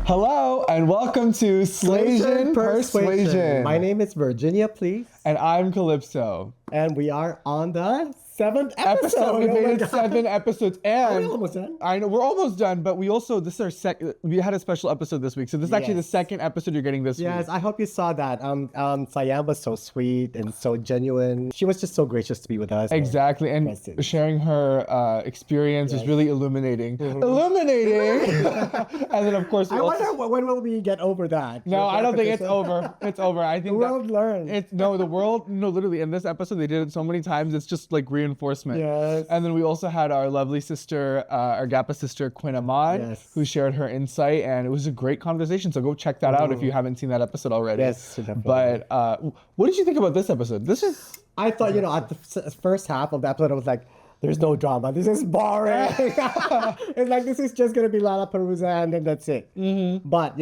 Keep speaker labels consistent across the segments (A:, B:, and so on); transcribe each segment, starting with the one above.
A: Hello and welcome to Slaysian Persuasian.
B: My name is Virginia, please.
A: And I'm Calypso.
B: And we are on the 7th episode.
A: We made it 7 episodes, and
B: we're almost done.
A: I know we're almost done, but we also this is our second. We had a special episode this week, so this is actually the second episode you're getting this week.
B: Yes, I hope you saw that. Siam was so sweet and so genuine. She was just so gracious to be with us.
A: Exactly, and sharing her experience was really illuminating. Illuminating. And then of course,
B: I wonder when will we get over that?
A: No, I don't think it's over. It's over. I think
B: the world learned.
A: Literally in this episode they did it so many times. It's just like reinforcement.
B: Yes.
A: And then we also had our lovely sister, our GAPA sister Quinn Ahmad, who shared her insight, and it was a great conversation. So go check that out if you haven't seen that episode already.
B: Yes, definitely.
A: But what did you think about this episode?
B: I thought, at the first half of the episode, I was like, there's no drama. This is boring. It's like, this is just going to be Lala Perusa and then that's it. Mm-hmm. But,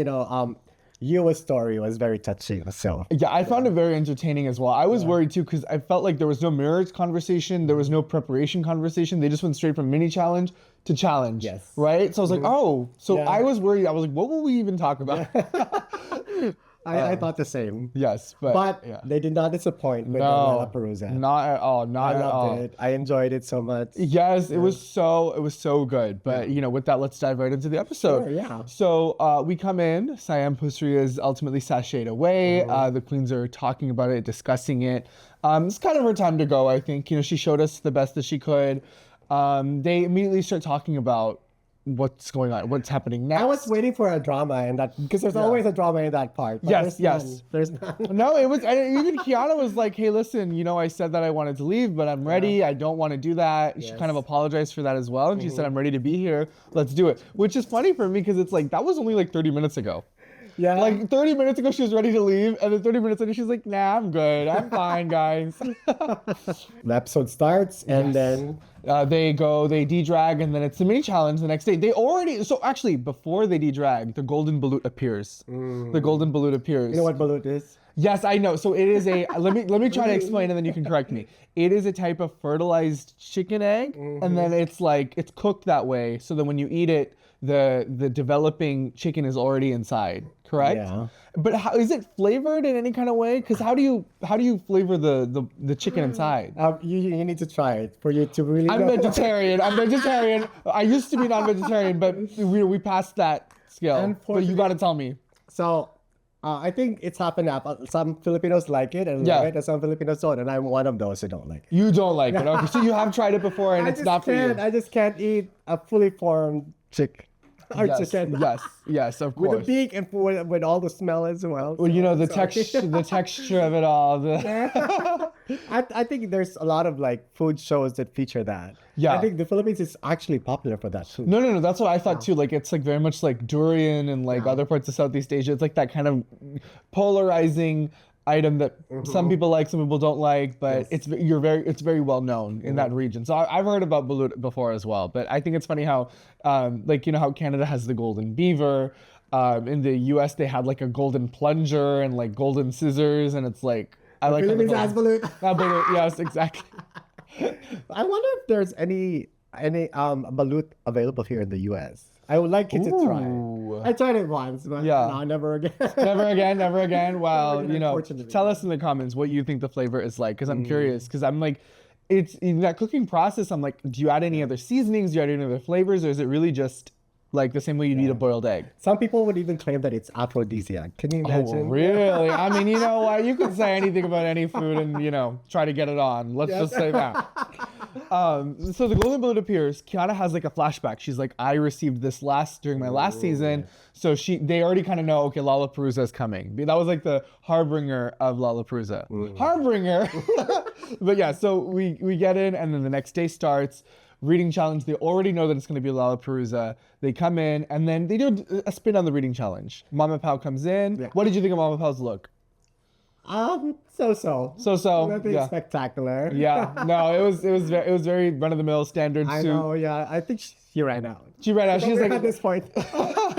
B: Yua's story was very touching. So
A: yeah, I found it very entertaining as well. I was worried too because I felt like there was no mirrors conversation. There was no preparation conversation. They just went straight from mini challenge to challenge. Yes. Right? So I was like, I was worried. I was like, what will we even talk about?
B: I thought the same.
A: Yes,
B: but they did not disappoint with Lala Perusa.
A: Not at all. Not at all.
B: I loved it. I enjoyed it so much.
A: Yes, it was so good. But with that, let's dive right into the episode.
B: Sure, yeah.
A: So we come in. Siam Pusri is ultimately sashayed away. The queens are talking about it, discussing it. It's kind of her time to go. I think she showed us the best that she could. They immediately start talking about what's going on, what's happening next.
B: I was waiting for a drama in that because there's always a drama in that part.
A: Yes.
B: There's none.
A: No, it was, and even Kiana was like, hey, listen, I said that I wanted to leave, but I'm ready. I don't want to do that. She kind of apologized for that as well. And she said, I'm ready to be here. Let's do it. Which is funny for me because it's like, that was only like 30 minutes ago.
B: Yeah.
A: Like 30 minutes ago, she was ready to leave. And then 30 minutes later, she's like, nah, I'm good. I'm fine, guys.
B: The episode starts and then
A: they de-drag, and then it's the mini challenge the next day. Actually, before they de-drag, the golden balut appears. The golden balut appears.
B: You know what balut is?
A: Yes, I know. So it is let me try to explain and then you can correct me. It is a type of fertilized chicken egg, and then it's cooked that way so that when you eat it, the developing chicken is already inside, correct?
B: Yeah.
A: But how is it flavored in any kind of way? Because how do you flavor the chicken inside?
B: You need to try it for you to really.
A: I'm vegetarian. I used to be non-vegetarian, but we passed that scale. But you got to tell me.
B: So. I think it's happened now. Some Filipinos like it and love it, and some Filipinos don't, and I'm one of those who don't like it.
A: You don't like it, okay? So you have tried it before, and it's not for you.
B: I just can't eat a fully formed chicken. Chicken.
A: Yes, of course.
B: With the beak and with all the smell as well.
A: Well, the texture of it all.
B: I think there's a lot of food shows that feature that.
A: Yeah.
B: I think the Philippines is actually popular for that food.
A: No. That's what I thought too. Like it's very much like durian and other parts of Southeast Asia. It's like that kind of polarizing item that some people like, some people don't like, but it's very well known in that region. So I've heard about balut before as well, but I think it's funny how how Canada has the golden beaver. In the US they had a golden plunger and golden scissors, and it's like I like
B: Philippines has balut.
A: Balut, yes, exactly.
B: I wonder if there's any balut available here in the US. I would like you to try it. I tried it once, but no, never again.
A: Never again. Well, tell us in the comments what you think the flavor is like, because I'm curious. Because I'm like, it's in that cooking process. I'm like, do you add any other seasonings? Do you add any other flavors, or is it really just the same way you'd eat a boiled egg?
B: Some people would even claim that it's aphrodisiac. Can you imagine?
A: Oh, really? I mean, you know what? You can say anything about any food and, try to get it on. Let's just say that. So the golden balut appears. Kiana has a flashback. She's like, I received this during my last season. So they already kind of know, okay, Lala Perusa is coming. That was the harbinger of Lala Perusa. Harbinger. But yeah, so we get in, and then the next day starts. Reading challenge. They already know that it's going to be Lala Perusa. They come in, and then they do a spin on the reading challenge. Mama Pao comes in. Yeah. What did you think of Mama Pao's look?
B: So. Nothing spectacular.
A: Yeah. No, it was very run of the mill standard suit.
B: I know. Yeah. I think she ran out.
A: She's like
B: at this point.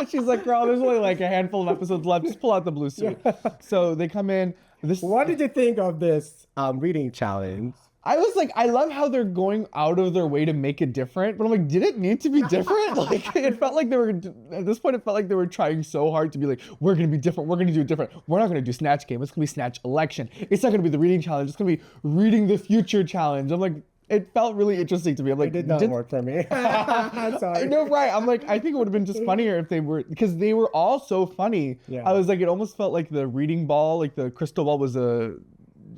A: She's like, girl, there's only a handful of episodes left. Just pull out the blue suit. Yeah. So they come in.
B: What did you think of this reading challenge?
A: I was like, I love how they're going out of their way to make it different, but I'm like, did it need to be different? Like, it felt like they were, at this point, it felt like they were trying so hard to be like, we're going to be different, we're going to do it different. We're not going to do Snatch Game, it's going to be Snatch Election. It's not going to be the reading challenge, it's going to be Reading the Future challenge. I'm like, it felt really interesting to me. I'm like,
B: It did not work for me. I'm sorry.
A: No, right. I'm like, I think it would have been just funnier if they were, because they were all so funny.
B: Yeah.
A: I was like, it almost felt like the reading ball, like the crystal ball was a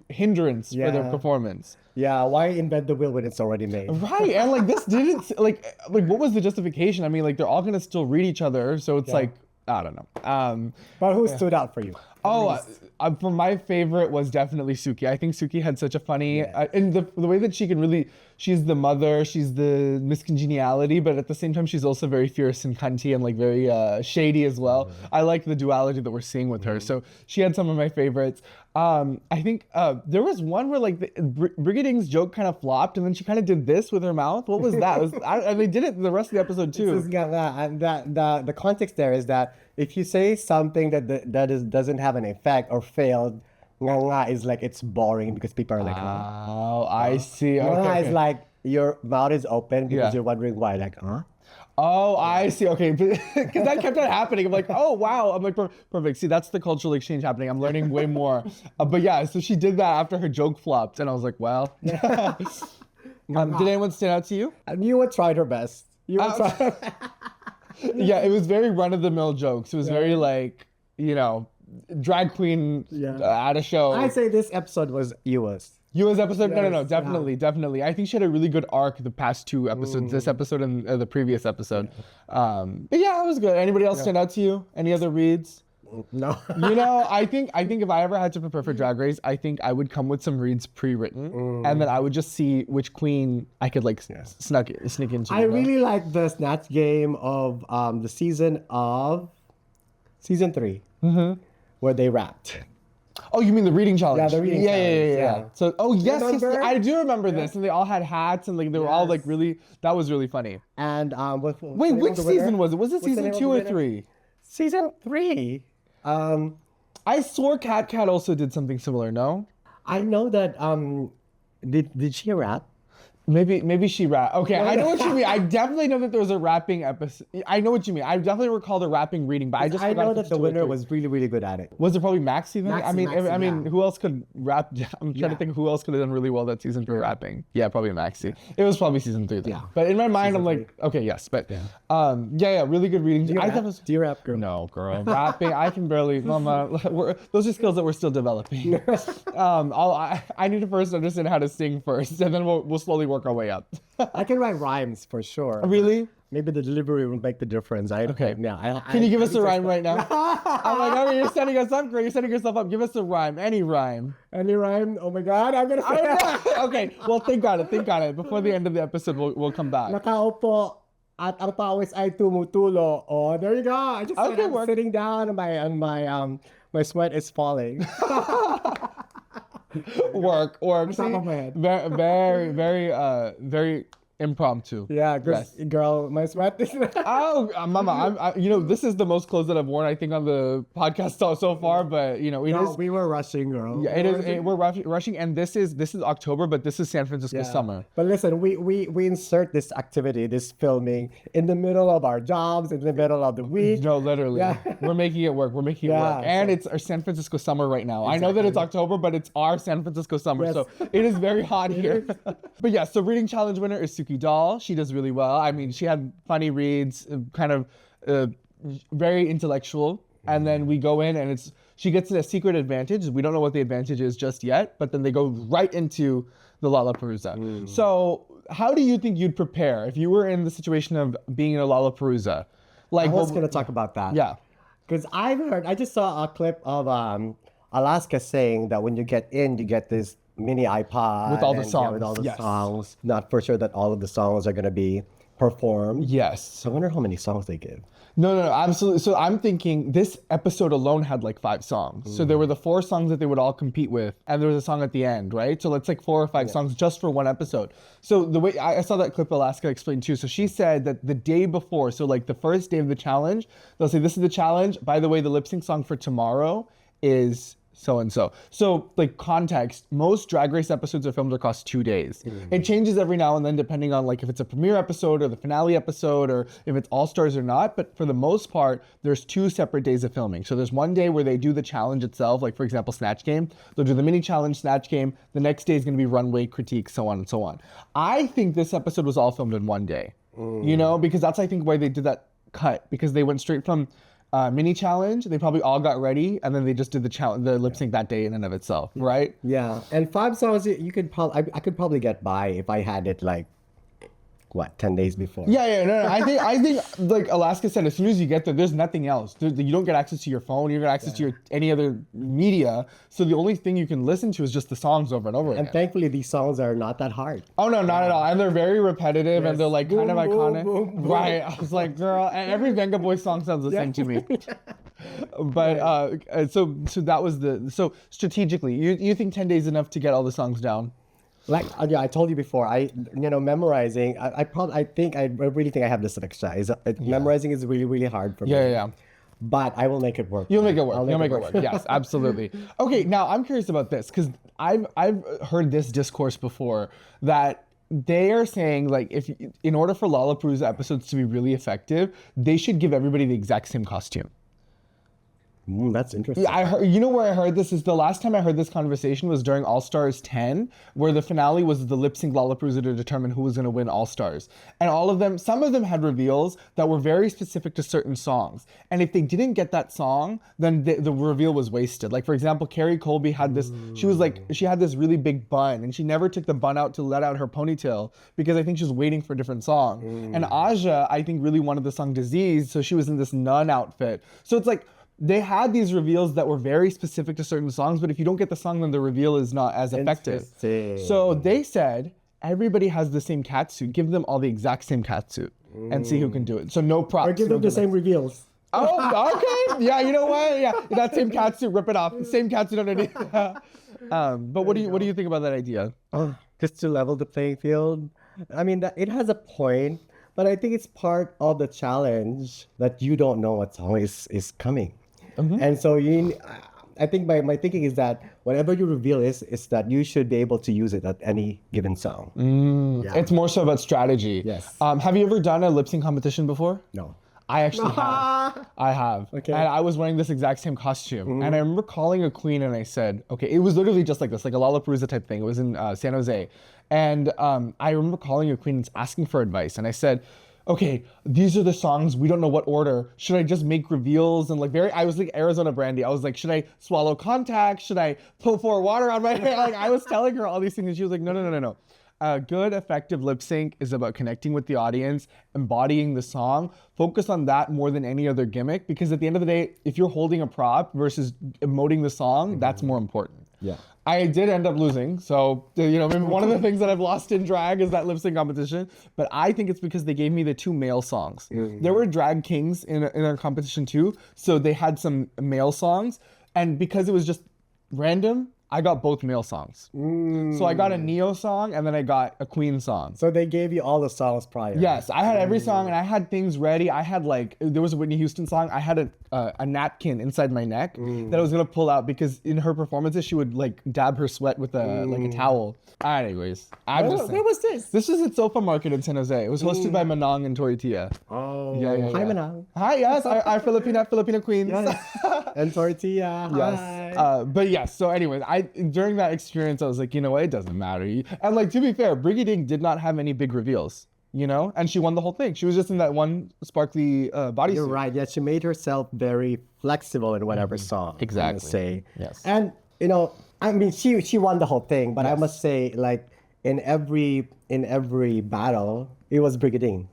A: hindrance for their performance.
B: Yeah, why invent the wheel when it's already made?
A: Right. And like this didn't, like what was the justification? I mean, like they're all going to still read each other. So it's like, I don't know.
B: But who stood out for you?
A: For my favorite was definitely Suki. I think Suki had such a funny, and the way that she can really, she's the mother, she's the miscongeniality, but at the same time, she's also very fierce and cunty and like very shady as well. I like the duality that we're seeing with her. So she had some of my favorites. I think there was one where like Brigading's joke kind of flopped, and then she kind of did this with her mouth. What was that? And they did it the rest of the episode too.
B: And the context there is that if you say something that doesn't have an effect or failed, nga is like it's boring because people are like,
A: oh, I see.
B: Nga is like your mouth is open because you're wondering why, like, huh?
A: Oh, I see. Okay, because that kept on happening. I'm like, oh wow. I'm like, perfect. See, that's the cultural exchange happening. I'm learning way more. But yeah, so she did that after her joke flopped, and I was like, well. Did anyone stand out to you?
B: You would tried her best. You would try her best.
A: Yeah, it was very run-of-the-mill jokes. It was very like, you know, drag queen at a show.
B: I'd say this episode was Yua's.
A: Yua's episode? No, definitely. I think she had a really good arc the past two episodes, this episode and the previous episode. But yeah, it was good. Anybody else stand out to you? Any other reads?
B: No.
A: You know, I think if I ever had to prepare for Drag Race, I think I would come with some reads pre-written, and then I would just see which queen I could like sneak into.
B: I really like the Snatch Game of the season 3, where they rapped.
A: Oh, you mean the reading challenge?
B: Yeah, the reading challenge. Yeah.
A: So, yes, I do remember this, and they all had hats, and like they were all like really. That was really funny.
B: And
A: wait, which season was it? Was it season 2 or 3?
B: Season 3.
A: I swore Cat also did something similar. No,
B: I know that. Did she rap?
A: Maybe she rap. Okay, I know what you mean. I definitely know that there was a rapping episode. I know what you mean. I definitely recall the rapping reading, but I
B: know that the winner was really, really good at it.
A: Was it probably Maxi then?
B: Maxi,
A: I mean, who else could rap? I'm trying to think of who else could have done really well that season for rapping. Yeah, probably Maxi. It was probably season 3 then. Yeah. But in my mind, I'm like, okay, yes, but really good reading.
B: Do you rap, girl?
A: No, girl. Rapping, I can barely. Mama, those are skills that we're still developing. I need to first understand how to sing first, and then we'll slowly work our way up.
B: I can write rhymes for sure.
A: Really?
B: Maybe the delivery will make the difference.
A: Can you give us a rhyme right now? I'm like, okay, you're setting us up, girl. You're setting yourself up. Give us a rhyme. Any rhyme.
B: Any rhyme? Oh my God, I'm gonna say
A: Okay, well, think on it. Before the end of the episode, we'll come back.
B: Nakaupo at ang pawis ay tumutulo. Oh, there you go. I just said I'm sitting down and my sweat is falling.
A: Work. See? Very impromptu.
B: Yeah, girl, my sweat is.
A: Mama, this is the most clothes that I've worn, I think, on the podcast so far. But
B: we were rushing, girl.
A: Yeah, it is. We're rushing, and this is October, but this is San Francisco summer.
B: But listen, we insert this activity, this filming, in the middle of our jobs, in the middle of the week.
A: No, literally, we're making it work. And it's our San Francisco summer right now. Exactly. I know that it's October, but it's our San Francisco summer, so it is very hot here. But yeah, so reading challenge winner is Suki Doll. She does really well. I mean, she had funny reads, kind of very intellectual. And then we go in and she gets a secret advantage. We don't know what the advantage is just yet, but then they go right into the Lollapalooza. So how do you think you'd prepare if you were in the situation of being in a Lollapalooza?
B: Like, I was going to talk about that.
A: Yeah.
B: Because I just saw a clip of Alaska saying that when you get in, you get this mini iPod
A: with all the songs.
B: Songs. Not for sure that all of the songs are going to be performed.
A: Yes.
B: So I wonder how many songs they give.
A: No, absolutely. So I'm thinking this episode alone had like 5 songs. So there were the 4 songs that they would all compete with, and there was a song at the end, right? So it's like 4 or 5 songs just for one episode. So the way I saw that clip Alaska explained too. So she said that the day before, so like the first day of the challenge, they'll say, this is the challenge. By the way, the lip sync song for tomorrow is so and so. So like context, most Drag Race episodes are filmed across 2 days. It changes every now and then depending on like if it's a premiere episode or the finale episode or if it's All Stars or not. But for the most part, there's 2 separate days of filming. So there's one day where they do the challenge itself, like for example, Snatch Game. They'll do the mini challenge, Snatch Game. The next day is going to be runway critique, so on and so on. I think this episode was all filmed in one day, you know, because that's I think why they did that cut, because they went straight from mini challenge. They probably all got ready, and then they just did the lip sync that day in and of itself, right?
B: Yeah, and 5 songs you could probably I could probably get by if I had it like 10 days before.
A: No. I think like Alaska said, as soon as you get there, there's nothing else. You don't get access to your phone. You don't get access to any other media. So the only thing you can listen to is just the songs over and over again.
B: And thankfully, these songs are not that hard.
A: Oh no, not at all. And they're very repetitive, and they're like kind of iconic.
B: Boom, boom.
A: Right. I was like, girl, and every Venga Boy song sounds the same to me. But so that was so strategically, you think 10 days enough to get all the songs down?
B: Like I told you before, memorizing. I really think I have this extra. Memorizing is really hard for me.
A: Yeah.
B: But I will make it work.
A: You'll make it work. You'll make it work. Yes, absolutely. Okay, now I'm curious about this because I've heard this discourse before that they are saying like in order for Lollapalooza episodes to be really effective, they should give everybody the exact same costume.
B: That's interesting.
A: I heard, you know where I heard this is the last time I heard this conversation was during All Stars 10, where the finale was the lip sync Lollapalooza to determine who was going to win All Stars. And some of them had reveals that were very specific to certain songs. And if they didn't get that song, then the reveal was wasted. Like for example, Carrie Colby had this, she had this really big bun and she never took the bun out to let out her ponytail because I think she was waiting for a different song. And Aja, I think really wanted the song Disease, so she was in this nun outfit. So it's like, they had these reveals that were very specific to certain songs, but if you don't get the song, then the reveal is not as effective. So they said, everybody has the same catsuit. Give them all the exact same catsuit and see who can do it. So no props.
B: Or give them the same reveals.
A: Oh, okay. Yeah, you know what? Yeah, that same catsuit, rip it off. Same catsuit underneath. But what do you think about that idea?
B: Just to level the playing field. I mean, it has a point, but I think it's part of the challenge that you don't know what song is coming. And so I think my thinking is that whatever you reveal is that you should be able to use it at any given song.
A: It's more so about strategy.
B: Yes.
A: Have you ever done a lip sync competition before?
B: No.
A: I actually have. I have. Okay. And I was wearing this exact same costume. And I remember calling a queen and I said, okay, it was literally just like this, like a Lollapalooza type thing. It was in San Jose. And I remember calling a queen and asking for advice. And I said, okay, these are the songs. We don't know what order. Should I just make reveals? And I was like Arizona Brandy. I was like, should I swallow contact? Should I pour water on my hair? Like I was telling her all these things and she was like, no. A good, effective lip sync is about connecting with the audience, embodying the song. Focus on that more than any other gimmick, because at the end of the day, if you're holding a prop versus emoting the song, that's more important.
B: Yeah.
A: I did end up losing. So, maybe one of the things that I've lost in drag is that lip sync competition. But I think it's because they gave me the 2 male songs. There were drag kings in our competition too. So they had some male songs. And because it was just random, I got both male songs. So I got a Neo song and then I got a Queen song.
B: So they gave you all the songs prior.
A: Yes, I had every song and I had things ready. I had there was a Whitney Houston song. I had a napkin inside my neck that I was gonna pull out because in her performances she would dab her sweat with a towel. Anyways, where
B: was this?
A: This was at Sofa Market in San Jose. It was hosted by Manong and Tortilla.
B: Oh,
A: yeah.
B: Hi Manong.
A: Hi, yes, our Filipina queens.
B: Yes. And Tortilla.
A: Yes.
B: Hi.
A: But yes. So, anyways, during that experience, I was like, you know what? It doesn't matter. And to be fair, Briggy Ding did not have any big reveals. And she won the whole thing. She was just in that one sparkly bodysuit.
B: You're right. Yeah, she made herself very flexible in whatever song.
A: Exactly.
B: Say.
A: Yes.
B: And I mean, she won the whole thing, but yes. I must say, in every battle, it was Brigadine.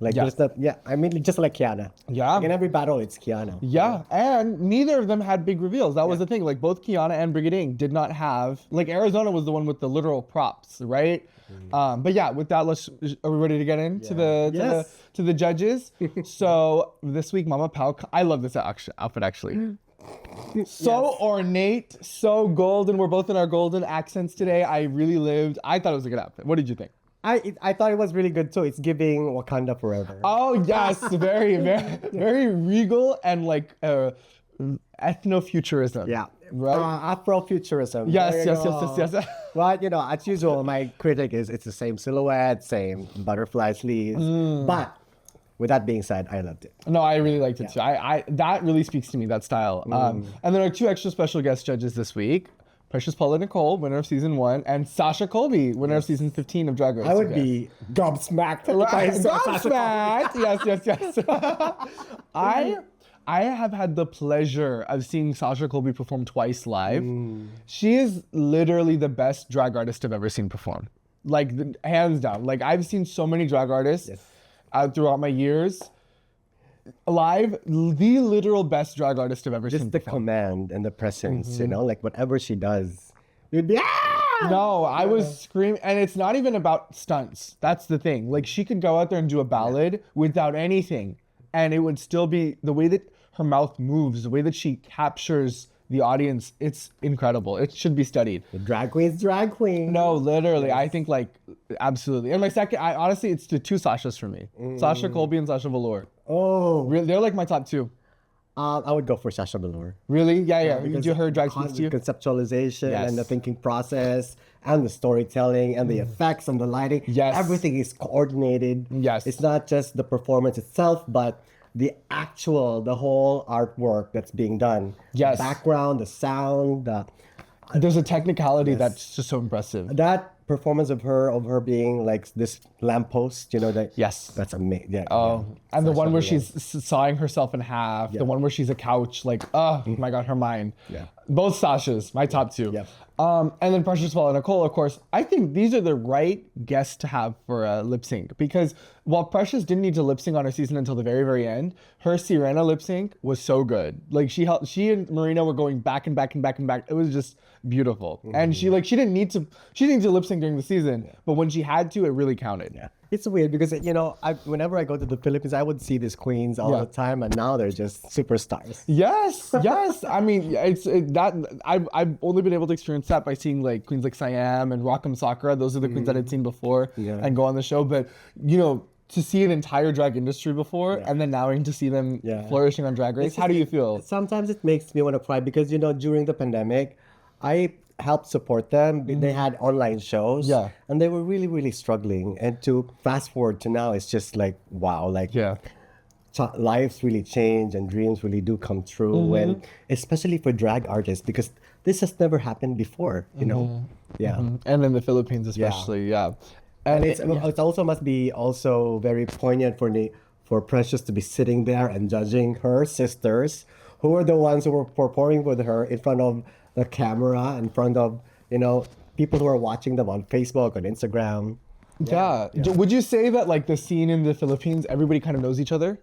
B: I mean, just like Kiana.
A: Yeah.
B: In every battle, it's Kiana.
A: Yeah, and neither of them had big reveals. That was the thing. Both Kiana and Brigadine did not have. Arizona was the one with the literal props, right? But yeah, with that, are we ready to get into to the judges? So this week, Mama Pao, I love this outfit actually. So ornate, so golden. We're both in our golden accents today. I really lived. I thought it was a good outfit. What did you think?
B: I thought it was really good too. It's giving Wakanda Forever.
A: Oh yes, very, very, very regal and ethnofuturism.
B: Yeah,
A: right?
B: Afrofuturism.
A: Yes,
B: There you
A: yes,
B: go.
A: yes, yes, yes.
B: But as usual, my critic is it's the same silhouette, same butterfly sleeves. But with that being said, I loved it.
A: No, I really liked it too. I that really speaks to me, that style. And there are 2 extra special guest judges this week. Precious Paula Nicole, winner of season 1, and Sasha Colby, winner of season 15 of Drag Race.
B: I would be gobsmacked.
A: Right.
B: if I saw Sasha Colby.
A: Yes. I have had the pleasure of seeing Sasha Colby perform twice live. She is literally the best drag artist I've ever seen perform. Like, hands down. Like, I've seen so many drag artists throughout my years. Live, the literal best drag artist I've ever seen
B: Just the
A: perform.
B: command and the presence, like whatever she does, you'd be
A: No, I was screaming, and it's not even about stunts. That's the thing. Like, she could go out there and do a ballad without anything, and it would still be the way that her mouth moves, the way that she captures the audience. It's incredible. It should be studied.
B: The drag queen.
A: No, literally, I think like absolutely. And my second, honestly, it's the 2 Sashas for me: Sasha Colby and Sasha Velour.
B: Oh,
A: Really, they're like my top 2.
B: I would go for Sasha Velour.
A: Really? Yeah.
B: Because
A: You heard drag speaks to you?
B: conceptualization
A: Yes.
B: and the thinking process and the storytelling and the effects and the lighting.
A: Yes.
B: Everything is coordinated.
A: Yes.
B: It's not just the performance itself, but the whole artwork that's being done.
A: Yes.
B: The background, the sound,
A: There's a technicality that's just so impressive.
B: that performance of her being like this lamppost,
A: Yes.
B: that's amazing. Yeah.
A: Oh, and the
B: Sasha
A: one where
B: Velour.
A: she's sawing herself in half, the one where she's a couch, like, oh my God, her mind.
B: Yeah.
A: Both Sashas, my top 2.
B: Yeah.
A: And then Precious Paula Nicole, of course. I think these are the right guests to have for a lip sync, because while Precious didn't need to lip sync on her season until the very, very end, her Sirena lip sync was so good. Like, she and Marina were going back and back and back and back. It was just beautiful. And she didn't need to lip sync during the season, but when she had to, it really counted.
B: Yeah. It's weird because whenever I go to the Philippines, I would see these queens all the time, and now they're just superstars.
A: Yes. I mean, I've only been able to experience that by seeing like queens like Siam and Rock'em Sakura. Those are the queens that I'd seen before and go on the show. But to see an entire drag industry before and then now to see them flourishing on Drag Race, how do you feel?
B: Sometimes it makes me want to cry because during the pandemic, I helped support them. They had online shows, and they were really, really struggling. And to fast forward to now, it's just like wow, like lives really change and dreams really do come true. When especially for drag artists, because this has never happened before,
A: And in the Philippines, especially,
B: And it also must be also very poignant for Precious to be sitting there and judging her sisters, who are the ones who were performing with her in front of the camera, in front of people who are watching them on Facebook, on Instagram.
A: Yeah. Would you say that like the scene in the Philippines, everybody kind of knows each other?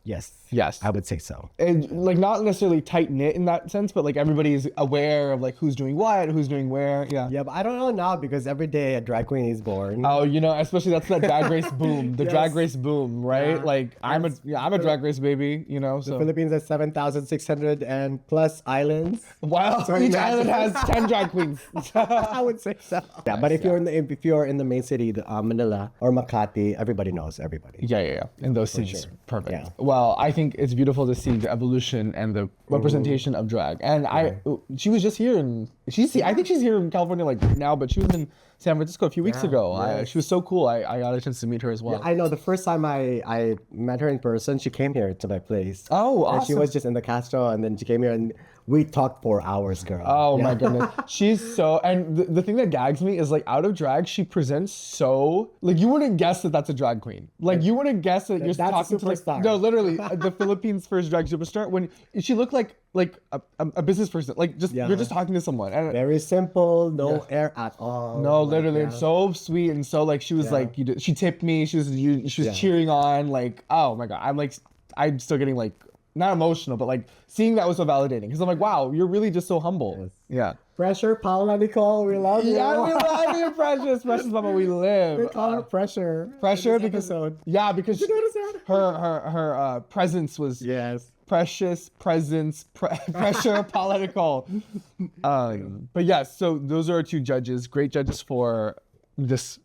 B: Yes, I would say so.
A: And like not necessarily tight knit in that sense, but like everybody's aware of like who's doing what, who's doing where. Yeah,
B: but I don't know now because every day a drag queen is born.
A: Oh, especially that's that drag race boom, the drag race boom, right?
B: Yeah.
A: Like I'm a drag race baby,
B: The
A: so.
B: Philippines has 7,600 and plus islands.
A: Wow,
B: So
A: each
B: imagine-
A: island has 10 drag queens.
B: I would say so. Yeah, but if you're in the main city, Manila or Makati, everybody knows everybody.
A: Yeah. In those cities, perfect.
B: Yeah.
A: Well, I think it's beautiful to see the evolution and the representation of drag. And she was just here, and I think she's here in California like now, but she was in San Francisco a few weeks ago.
B: yes.
A: She was so cool. I got a chance to meet her as well.
B: I know the first time I met her in person, she came here to my place.
A: Oh,
B: And she
A: awesome.
B: was just in the Castro, and then she came here and we talked for hours, girl.
A: Oh my goodness. She's so, and the thing that gags me is like out of drag, she presents so, like you wouldn't guess that that's a drag queen. Like you wouldn't guess that you're
B: That's a
A: talking to like,
B: superstar.
A: no, literally the Philippines' first drag superstar when she looked like a business person. Like just, you're just talking to someone. And
B: Very simple, no air at all.
A: no,
B: Like,
A: literally, and so sweet, and so like she was like, she tipped me. She was cheering on. Like, oh my god, I'm still getting like not emotional, but like seeing that was so validating because I'm like, wow, you're really just so humble.
B: Yes.
A: Yeah.
B: Pressure, Paula Nicole, we love you.
A: Yeah, we love you, precious mama. We live.
B: We call her Pressure.
A: Pressure
B: in this
A: because
B: episode.
A: because
B: Did you notice that?
A: her presence was
B: Yes.
A: precious presence pressure Paula Nicole. But yes, so those are our 2 judges, great judges for this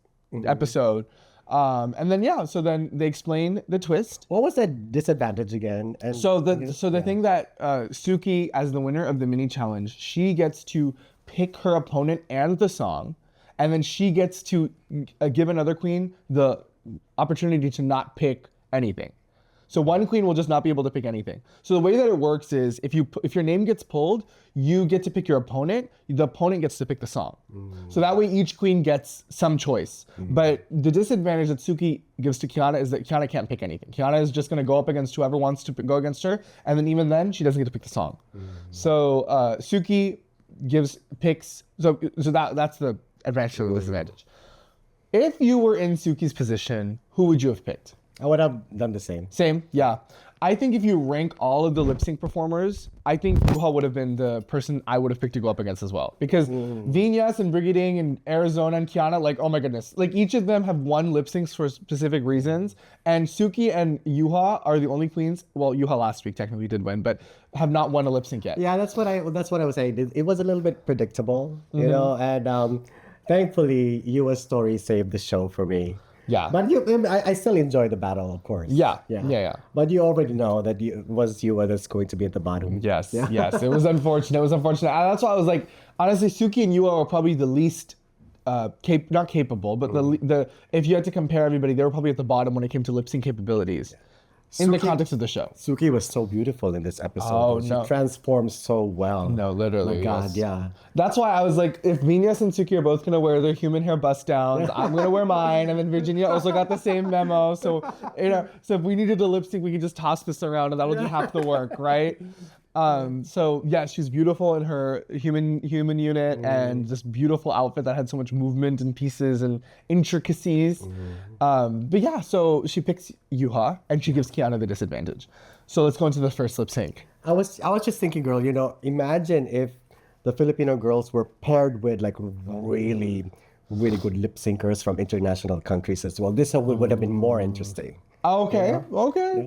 A: episode. And then so then they explain the twist.
B: What was that disadvantage again? And
A: So the thing that Suki, as the winner of the mini challenge, she gets to pick her opponent and the song, and then she gets to give another queen the opportunity to not pick anything. So one queen will just not be able to pick anything. So the way that it works is if your name gets pulled, you get to pick your opponent. The opponent gets to pick the song. So that way each queen gets some choice. But the disadvantage that Suki gives to Kiana is that Kiana can't pick anything. Kiana is just going to go up against whoever wants to go against her, and then even then she doesn't get to pick the song. So Suki picks. So that's the advantage or the disadvantage. If you were in Suki's position, who would you have picked?
B: I would have done the same.
A: Same, yeah. I think if you rank all of the lip sync performers, I think Yuha would have been the person I would have picked to go up against as well. Because Vinyas and Brigading and Arizona and Kiana, like, oh my goodness. Like, each of them have won lip syncs for specific reasons. And Suki and Yuha are the only queens, well, Yuha last week technically did win, but have not won a lip sync yet.
B: Yeah, that's what I was saying. It was a little bit predictable, you know, and thankfully, Yua's story saved the show for me.
A: Yeah.
B: But I still enjoy the battle, of course.
A: Yeah.
B: But you already know that Yua that's going to be at the bottom.
A: Yes, yes. It was unfortunate. And that's why I was like, honestly, Suki and Yua were probably the least not capable, but the if you had to compare everybody, they were probably at the bottom when it came to lip sync capabilities. In the context of the show.
B: Suki was so beautiful in this episode.
A: Oh,
B: she
A: no.
B: transformed so well.
A: No, literally.
B: Oh my God, yeah.
A: That's why I was like, if Vinyas and Suki are both going to wear their human hair bust downs, I'm going to wear mine. And then Virginia also got the same memo. So, so if we needed a lip sync, we could just toss this around and that'll do half the work, right? So yeah, she's beautiful in her human unit and this beautiful outfit that had so much movement and pieces and intricacies. But yeah, so she picks Yuha and she gives Kiana the disadvantage. So let's go into the first lip sync.
B: I was just thinking, girl, imagine if the Filipino girls were paired with like really, really good lip syncers from international countries as well. This would have been more interesting.
A: Okay.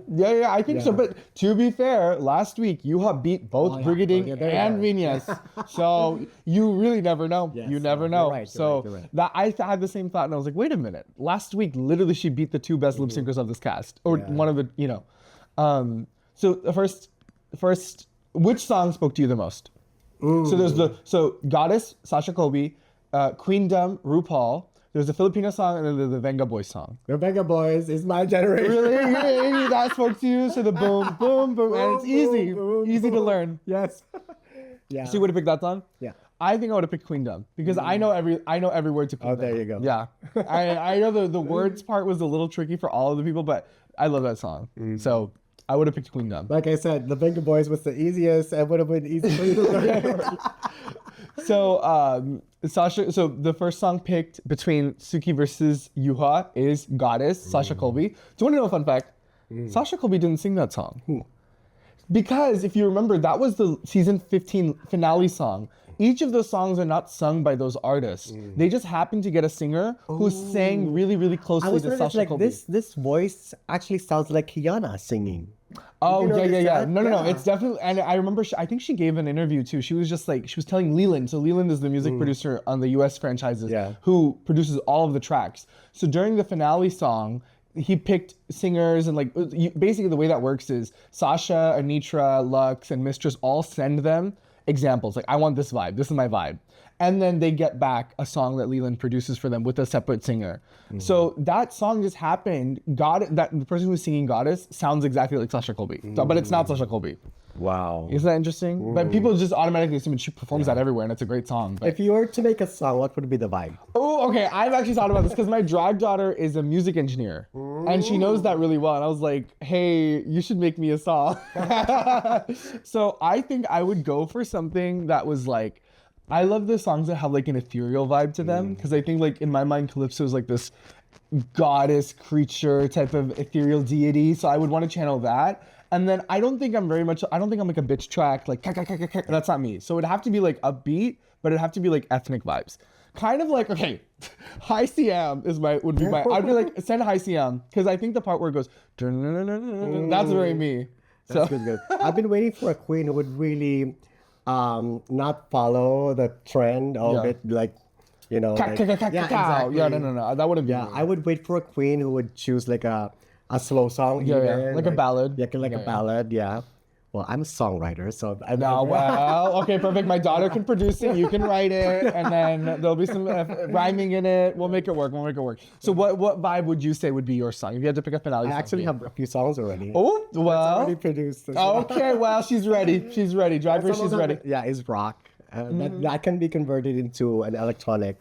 A: Yeah, I think so. But to be fair, last week Yuha beat both Brigading and Vinyas. So you really never know.
B: Yes,
A: you never know.
B: You're right.
A: That I had the same thought and I was like, wait a minute. Last week, literally she beat the two best lip syncers of this cast. Or one of the, So the first, which song spoke to you the most? So there's Goddess, Sasha Colby, Queendom, RuPaul. There's a Filipino song and then there's the Venga Boys song.
B: The Venga Boys is my generation.
A: Really? That spoke to you? So the boom, boom, boom, and it's easy. Easy to learn.
B: Yes. Yeah.
A: So you would have picked that song?
B: Yeah.
A: I think I would have picked Queendom because I know every word to Queendom.
B: Oh, there you go.
A: Yeah. I know the words part was a little tricky for all of the people, but I love that song. So I would have picked Queendom.
B: Like I said, the Venga Boys was the easiest and would have been easy for you to learn.
A: So Sasha, so the first song picked between Suki versus Yuha is Goddess, Sasha Colby. Do you want to know a fun fact? Sasha Colby didn't sing that song. Because if you remember, that was the season 15 finale song. Each of those songs are not sung by those artists. They just happened to get a singer who sang really, really closely to Sasha Colby.
B: This voice actually sounds like Kiana singing.
A: Oh, yeah.
B: That?
A: No. It's definitely, and I remember, I think she gave an interview too. She was just like, she was telling Leland. So Leland is the music producer on the US franchises who produces all of the tracks. So during the finale song, he picked singers and like, basically the way that works is Sasha, Anitra, Lux, and Mistress all send them examples. Like, I want this vibe. This is my vibe. And then they get back a song that Leland produces for them with a separate singer. So that song just happened. The person who's singing Goddess sounds exactly like Sasha Colby, but it's not Sasha Colby.
B: Wow.
A: Isn't that interesting? But people just automatically assume she performs that everywhere, and it's a great song. But...
B: If you were to make a song, what would be the vibe?
A: Oh, okay. I've actually thought about this because my drag daughter is a music engineer, and she knows that really well. And I was like, hey, you should make me a song. So I think I would go for something that was like, I love the songs that have like an ethereal vibe to them because I think like in my mind Calypso is like this goddess creature type of ethereal deity, so I would want to channel that. And then I don't think I'm like a bitch track like that's not me. So it'd have to be like upbeat, but it'd have to be like ethnic vibes. Kind of like, okay, High CM would be my I'd be like send High CM because I think the part where it goes that's very me.
B: That's good. I've been waiting for a queen who would really not follow the trend of it, like you know. Like,
A: Yeah,
B: exactly.
A: no. That wouldn't be
B: Yeah,
A: me.
B: I would wait for a queen who would choose like a slow song.
A: Yeah,
B: even,
A: like a ballad.
B: Yeah, like a
A: Yeah.
B: ballad. Yeah. Well, I'm a songwriter, so I
A: No, well, okay, perfect. My daughter can produce it. You can write it, and then there'll be some rhyming in it. We'll make it work. So, what vibe would you say would be your song if you had to pick a finale
B: I
A: song?
B: actually have a few songs already.
A: Oh, well.
B: Already produced. As well.
A: Okay, well, she's ready. She's ready. Driver,
B: Some of
A: she's
B: them,
A: ready.
B: Yeah, it's rock. That can be converted into an electronic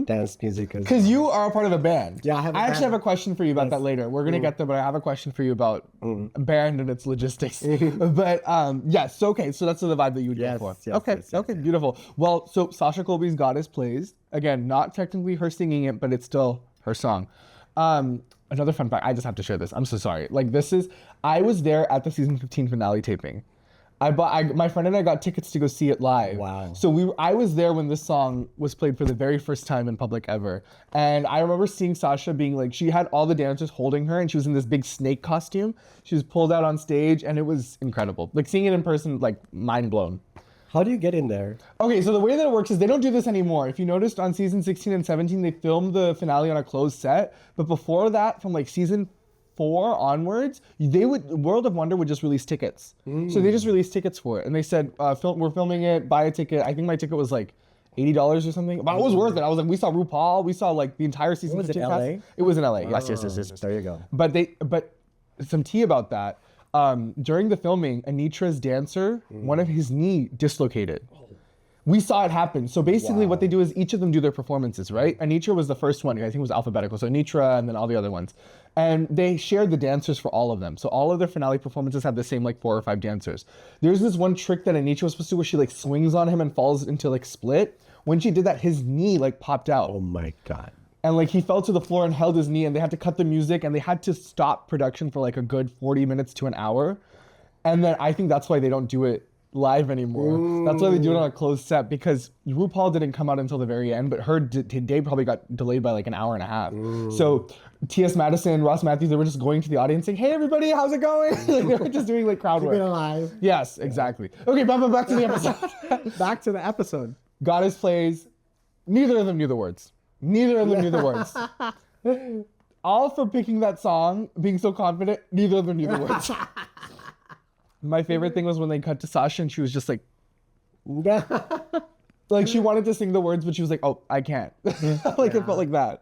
B: dance music as well.
A: Because you are a part of a band.
B: Yeah, I have a
A: actually
B: band.
A: have a question for you about that later. We're gonna get there, but I have a question for you about a band and its logistics. But yes, okay, so that's the vibe that you would
B: Yes,
A: go for.
B: yes,
A: Okay,
B: yes, yes,
A: okay, beautiful. Well, so Sasha Colby's Goddess plays again, not technically her singing it, but it's still her song. Another fun fact, I just have to share this. I'm so sorry. I was there at the season 15 finale taping. My friend and I got tickets to go see it live.
B: Wow.
A: So I was there when this song was played for the very first time in public ever. And I remember seeing Sasha being like, she had all the dancers holding her and she was in this big snake costume. She was pulled out on stage and it was incredible. Like seeing it in person, like mind blown.
B: How do you get in there?
A: Okay, so the way that it works is they don't do this anymore. If you noticed on season 16 and 17, they filmed the finale on a closed set. But before that, from like season 4 onwards, World of Wonder would just release tickets. So they just released tickets for it, and they said, "We're filming it. Buy a ticket." I think my ticket was like $80 or something, but it was worth it. I was like, we saw RuPaul, we saw like the entire season.
B: Was it
A: 15
B: LA?
A: cast. It was in LA. Yes.
B: There you go.
A: But some tea about that. During the filming, Anitra's dancer, one of his knee dislocated. We saw it happen. So basically what they do is each of them do their performances, right? Anitra was the first one. I think it was alphabetical. So Anitra and then all the other ones. And they shared the dancers for all of them. So all of their finale performances have the same like 4 or 5 dancers. There's this one trick that Anitra was supposed to do where she like swings on him and falls into like split. When she did that, his knee like popped out.
B: Oh my God.
A: And like he fell to the floor and held his knee and they had to cut the music and they had to stop production for like a good 40 minutes to an hour. And then I think that's why they don't do it live anymore. That's why they do it on a closed set because RuPaul didn't come out until the very end, but her day probably got delayed by like an hour and a half. So T.S. Madison, Ross Matthews, they were just going to the audience saying, "Hey everybody, how's it going?" Like, they were just doing like crowd
B: Keep it
A: work.
B: alive.
A: Yes, exactly. Okay, back to the episode.
B: Back to the episode.
A: Goddess plays. Neither of them knew the words. Neither of them knew the words. All for picking that song, being so confident, neither of them knew the words. My favorite thing was when they cut to Sasha and she was just like she wanted to sing the words, but she was like, "Oh, I can't." It felt like that.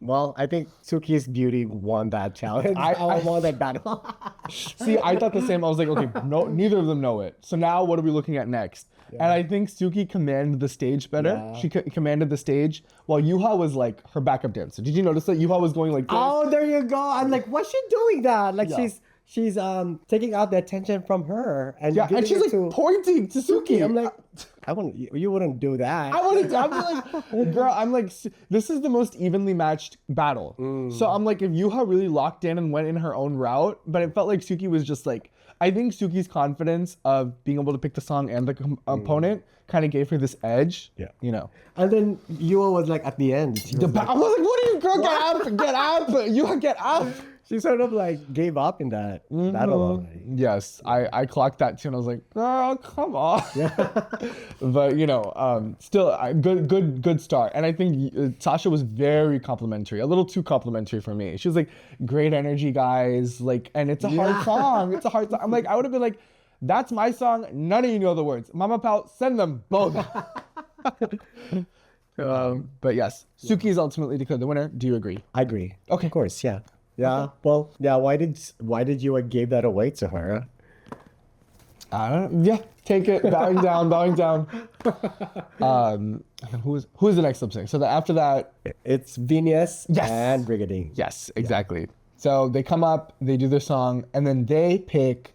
B: Well, I think Suki's beauty won that challenge. I won that battle.
A: See, I thought the same. I was like, okay, no, neither of them know it. So now what are we looking at next? And I think Suki commanded the stage better.
B: Yeah.
A: She commanded the stage while Yuha was like her backup dancer. Did you notice that Yuha was going like this?
B: Oh, there you go. I'm like, what's she doing that? Like
A: Yeah.
B: she's taking out the attention from her and
A: Yeah,
B: giving
A: and she's
B: it
A: like
B: to
A: pointing to Suki.
B: I'm like, you wouldn't do that.
A: I'm like, girl, I'm like, this is the most evenly matched battle. So I'm like, if Yuha really locked in and went in her own route, but it felt like Suki was just like, I think Suki's confidence of being able to pick the song and the opponent kind of gave her this edge.
B: Yeah.
A: You know.
B: And then Yua was like at the end. She was like,
A: I was like, what are you, girl? Get up. Yuha, get up.
B: she sort of like gave up in that battle already.
A: Yes, I clocked that too, and I was like, "Girl, come on." But you know, still good start. And I think Sasha was very complimentary, a little too complimentary for me. She was like, "Great energy, guys!" Like, and it's a hard song. It's a hard song. I'm like, I would have been like, "That's my song. None of you know the words. Mama Pal, send them both." But yes, Suki is ultimately declared the winner. Do you agree?
B: I agree.
A: Okay.
B: Of course, yeah. Yeah. Well, yeah, why did you give that away to her?
A: I don't know. Yeah, take it. Bowing down. Who's the next lip sync? So after that,
B: It's Venus
A: Yes.
B: and Brigadine.
A: yes, exactly. So they come up, they do their song, and then they pick.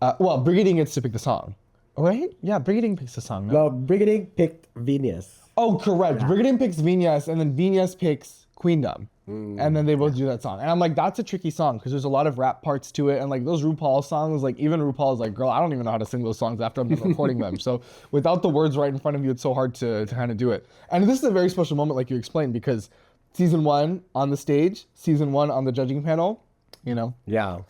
A: Brigadine gets to pick the song, right? Yeah, Brigadine picks the song. No?
B: No, Brigadine picked Venus.
A: Oh, correct. Brigadine picks Venus, and then Venus picks Queendom. And then they both do that song. And I'm like, that's a tricky song because there's a lot of rap parts to it. And like those RuPaul songs, like even RuPaul's like, girl, I don't even know how to sing those songs after I'm done recording them. So without the words right in front of you, it's so hard to kind of do it. And this is a very special moment, like you explained, because season 1 on the stage, season 1 on the judging panel, you know.
B: Yeah.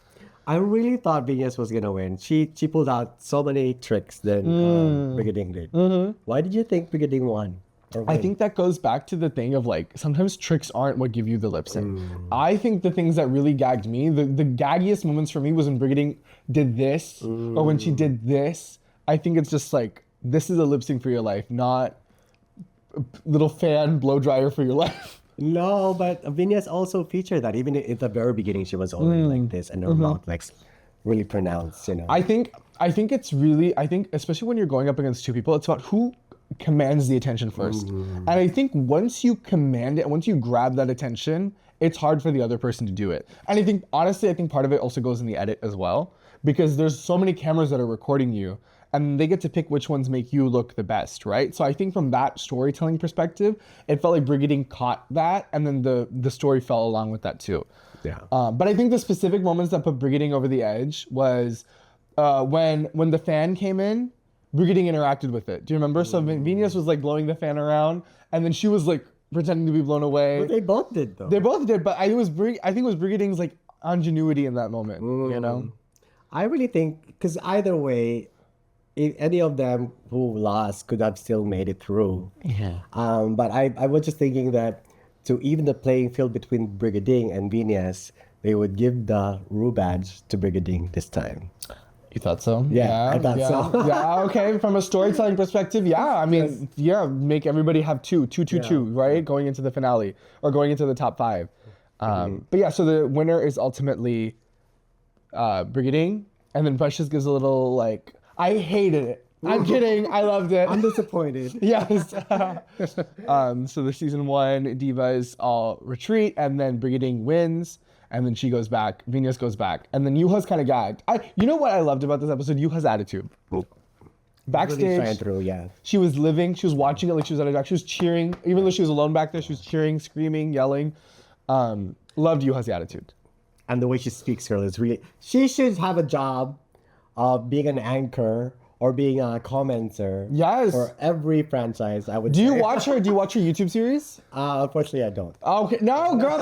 B: I really thought Venus was gonna win. She pulled out so many tricks than Brigadine did. Why did you think Brigadine won?
A: I think that goes back to the thing of like, sometimes tricks aren't what give you the lip sync. I think the things that really gagged me, the gaggiest moments for me was when Brigading did this, or when she did this. I think it's just like, this is a lip sync for your life, not a little fan blow dryer for your life.
B: No, but Venus also featured that. Even at the very beginning, she was already like this, and her mouth like really pronounced, you know.
A: I think it's really, especially when you're going up against two people, it's about who commands the attention first. And I think once you command it, once you grab that attention, it's hard for the other person to do it. And I think, honestly, part of it also goes in the edit as well, because there's so many cameras that are recording you, and they get to pick which ones make you look the best, right? So I think from that storytelling perspective, it felt like Brigading caught that, and then the story fell along with that too.
B: Yeah.
A: But I think the specific moments that put Brigading over the edge was when the fan came in, Brigading interacted with it. Do you remember? So Venus was like blowing the fan around, and then she was like pretending to be blown away.
B: But they both did though.
A: They both did, but I think it was Brigading's like ingenuity in that moment. You know?
B: I really think, because either way, if any of them who lost could have still made it through.
A: Yeah.
B: But I was just thinking that to even the playing field between Brigading and Venus, they would give the Rue badge to Brigading this time.
A: You thought so?
B: Yeah, I thought so.
A: Yeah, okay. From a storytelling perspective, yeah. I mean, make everybody have two, right? Going into the finale or going into the top 5. But yeah, so the winner is ultimately Brigading, and then Precious gives a little like, I hated it. I'm kidding. I loved it.
B: I'm disappointed.
A: Yes. So the season 1 divas all retreat, and then Brigading wins, and then she goes back. Venus goes back, and then Yuha's kind of gagged. You know what I loved about this episode? Yuha's attitude. Backstage,
B: really shine through, yeah.
A: She was watching it like she was at a doc. She was cheering, even though she was alone back there. She was cheering, screaming, yelling. Loved Yuha's attitude.
B: And the way she speaks, girl, is really. She should have a job of being an anchor or being a commenter.
A: Yes.
B: For every franchise, I would.
A: Do you watch her YouTube series?
B: Unfortunately, I don't.
A: Okay, no, girl,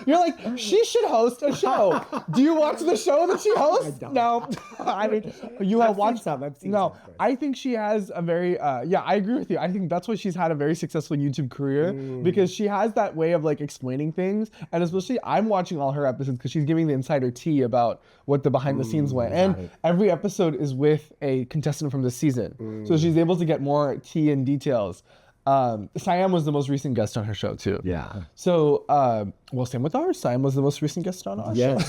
A: you're like, she should host a show. Do you watch the show that she hosts?
B: I don't.
A: No, I mean, you have watched
B: some. I've seen
A: No,
B: some.
A: I think she has a very, I agree with you. I think that's why she's had a very successful YouTube career, because she has that way of like explaining things, and especially I'm watching all her episodes because she's giving the insider tea about what the behind the scenes went, and every episode is with a contestant from this season, so she's able to get more tea and details. Siam was the most recent guest on her show too.
B: Yeah.
A: So, same with ours. Siam was the most recent guest on our show.
B: Yes.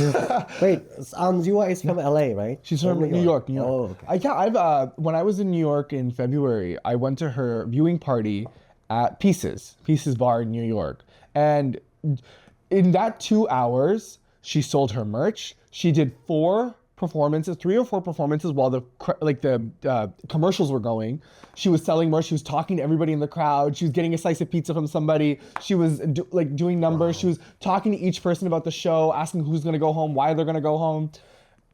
B: Wait, Zua is from LA, right?
A: She's from New York.
B: Oh, okay.
A: I've when I was in New York in February, I went to her viewing party at Pieces Bar in New York, and in that 2 hours, she sold her merch. She did 3 or 4 performances while the commercials were going. She was selling merch. She was talking to everybody in the crowd. She was getting a slice of pizza from somebody. She was doing numbers. Wow. She was talking to each person about the show, asking who's gonna go home, why they're gonna go home.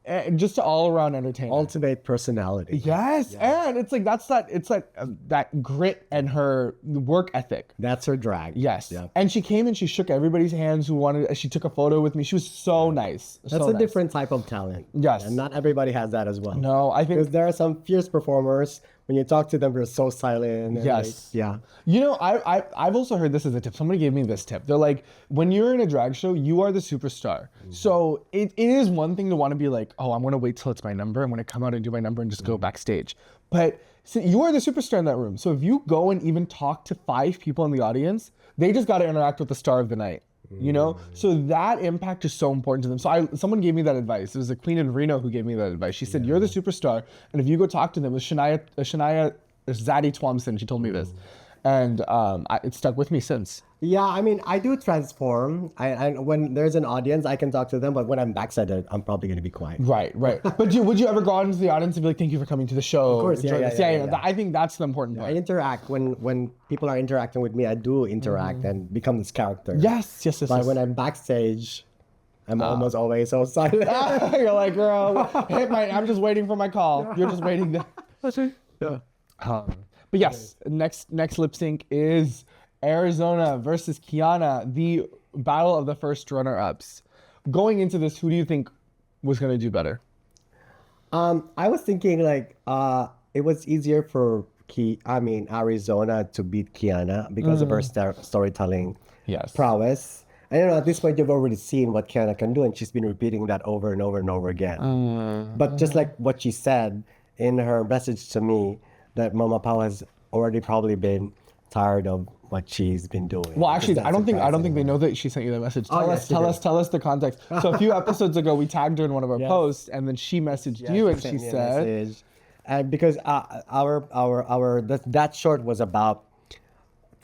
A: And just all around entertainment.
B: Ultimate personality.
A: Yes, and it's like that grit and her work ethic.
B: That's her drag.
A: Yes,
B: Yep.
A: And she came and she shook everybody's hands who wanted. She took a photo with me. She was so nice.
B: That's a different type of talent.
A: Yes,
B: and not everybody has that as well.
A: No, I think
B: because there are some fierce performers. When you talk to them, they're so silent. And
A: yes.
B: Yeah.
A: You know, I've also heard this as a tip. Somebody gave me this tip. They're like, when you're in a drag show, you are the superstar. So it is one thing to want to be like, oh, I'm going to wait till it's my number. I'm going to come out and do my number and just go backstage. But so you are the superstar in that room. So if you go and even talk to 5 people in the audience, they just got to interact with the star of the night. You know, so that impact is so important to them. So someone gave me that advice. It was a queen in Reno who gave me that advice. She said, you're the superstar. And if you go talk to them, it was Shania Zaddy Twomson. She told me this. And it stuck with me since.
B: Yeah, I mean, I do transform. I when there's an audience, I can talk to them. But when I'm backside, I'm probably going to be quiet.
A: Right. But would you ever go out into the audience and be like, thank you for coming to the show?
B: Of course, yeah.
A: I think that's the important part.
B: I interact. When people are interacting with me, I do interact and become this character.
A: Yes.
B: But when I'm backstage, I'm almost always so silent.
A: You're like, girl, I'm just waiting for my call. You're just waiting there.
B: Yeah.
A: But yes, next lip sync is Arizona versus Kiana, the battle of the first runner-ups. Going into this, who do you think was going to do better?
B: I was thinking it was easier for Arizona to beat Kiana because of her storytelling
A: Yes.
B: prowess. And at this point, you've already seen what Kiana can do, and she's been repeating that over and over and over again. But just like what she said in her message to me, that Mama Pao has already probably been tired of what she's been doing.
A: Well, actually, I don't think they know that she sent you that message. Tell us the context. So a few episodes ago, we tagged her in one of our posts, and then she messaged you, and she said,
B: and because that short was about,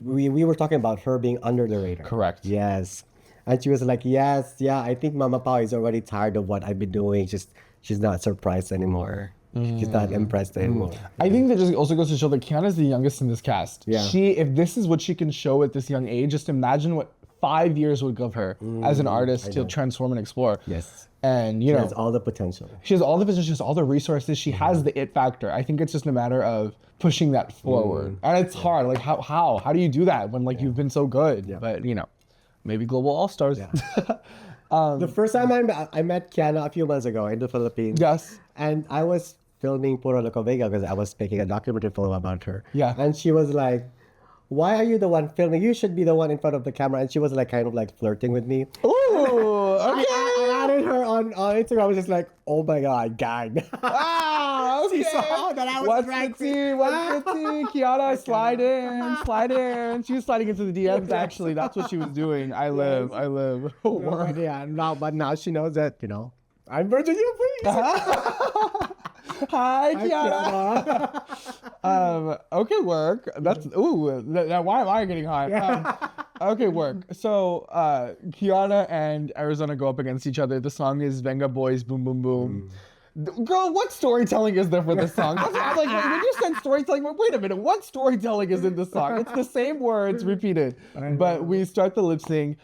B: we were talking about her being under the radar.
A: Correct.
B: Yes. And she was like, yes, yeah, I think Mama Pao is already tired of what I've been doing. She's not surprised anymore. She's not impressed anymore.
A: I think that just also goes to show that Kiana's the youngest in this cast.
B: Yeah.
A: If this is what she can show at this young age, just imagine what 5 years would give her as an artist to transform and explore.
B: Yes.
A: And
B: She has all the potential.
A: she has all the potential, she has all the resources, she has the it factor. I think it's just a matter of pushing that forward. And it's hard. Like how do you do that when you've been so good?
B: Yeah.
A: But maybe global all-stars.
B: Yeah. The first time I met Kiana a few months ago in the Philippines.
A: Yes.
B: And I was filming Puro Loco Vega because I was making a documentary film about her.
A: Yeah.
B: And she was like, why are you the one filming? You should be the one in front of the camera. And she was kind of flirting with me.
A: Ooh, okay.
B: I added her on Instagram. I was just like, oh my God, gagged.
A: Ah, okay.
B: She saw that I was
A: What's
B: dragged.
A: the tea? What's the tea? Kiana, slide in. She was sliding into the DMs, actually. That's what she was doing. I live.
B: Oh, yeah, but now she knows that, I'm Virginia, please.
A: Hi, Kiana. Okay, work. That's why am I getting hot? Okay, work. So Kiana and Arizona go up against each other. The song is Venga Boys, Boom Boom Boom. Girl, what storytelling is there for this song? I'm like, when you said storytelling, wait a minute, what storytelling is in this song? It's the same words repeated. But we start the lip sync.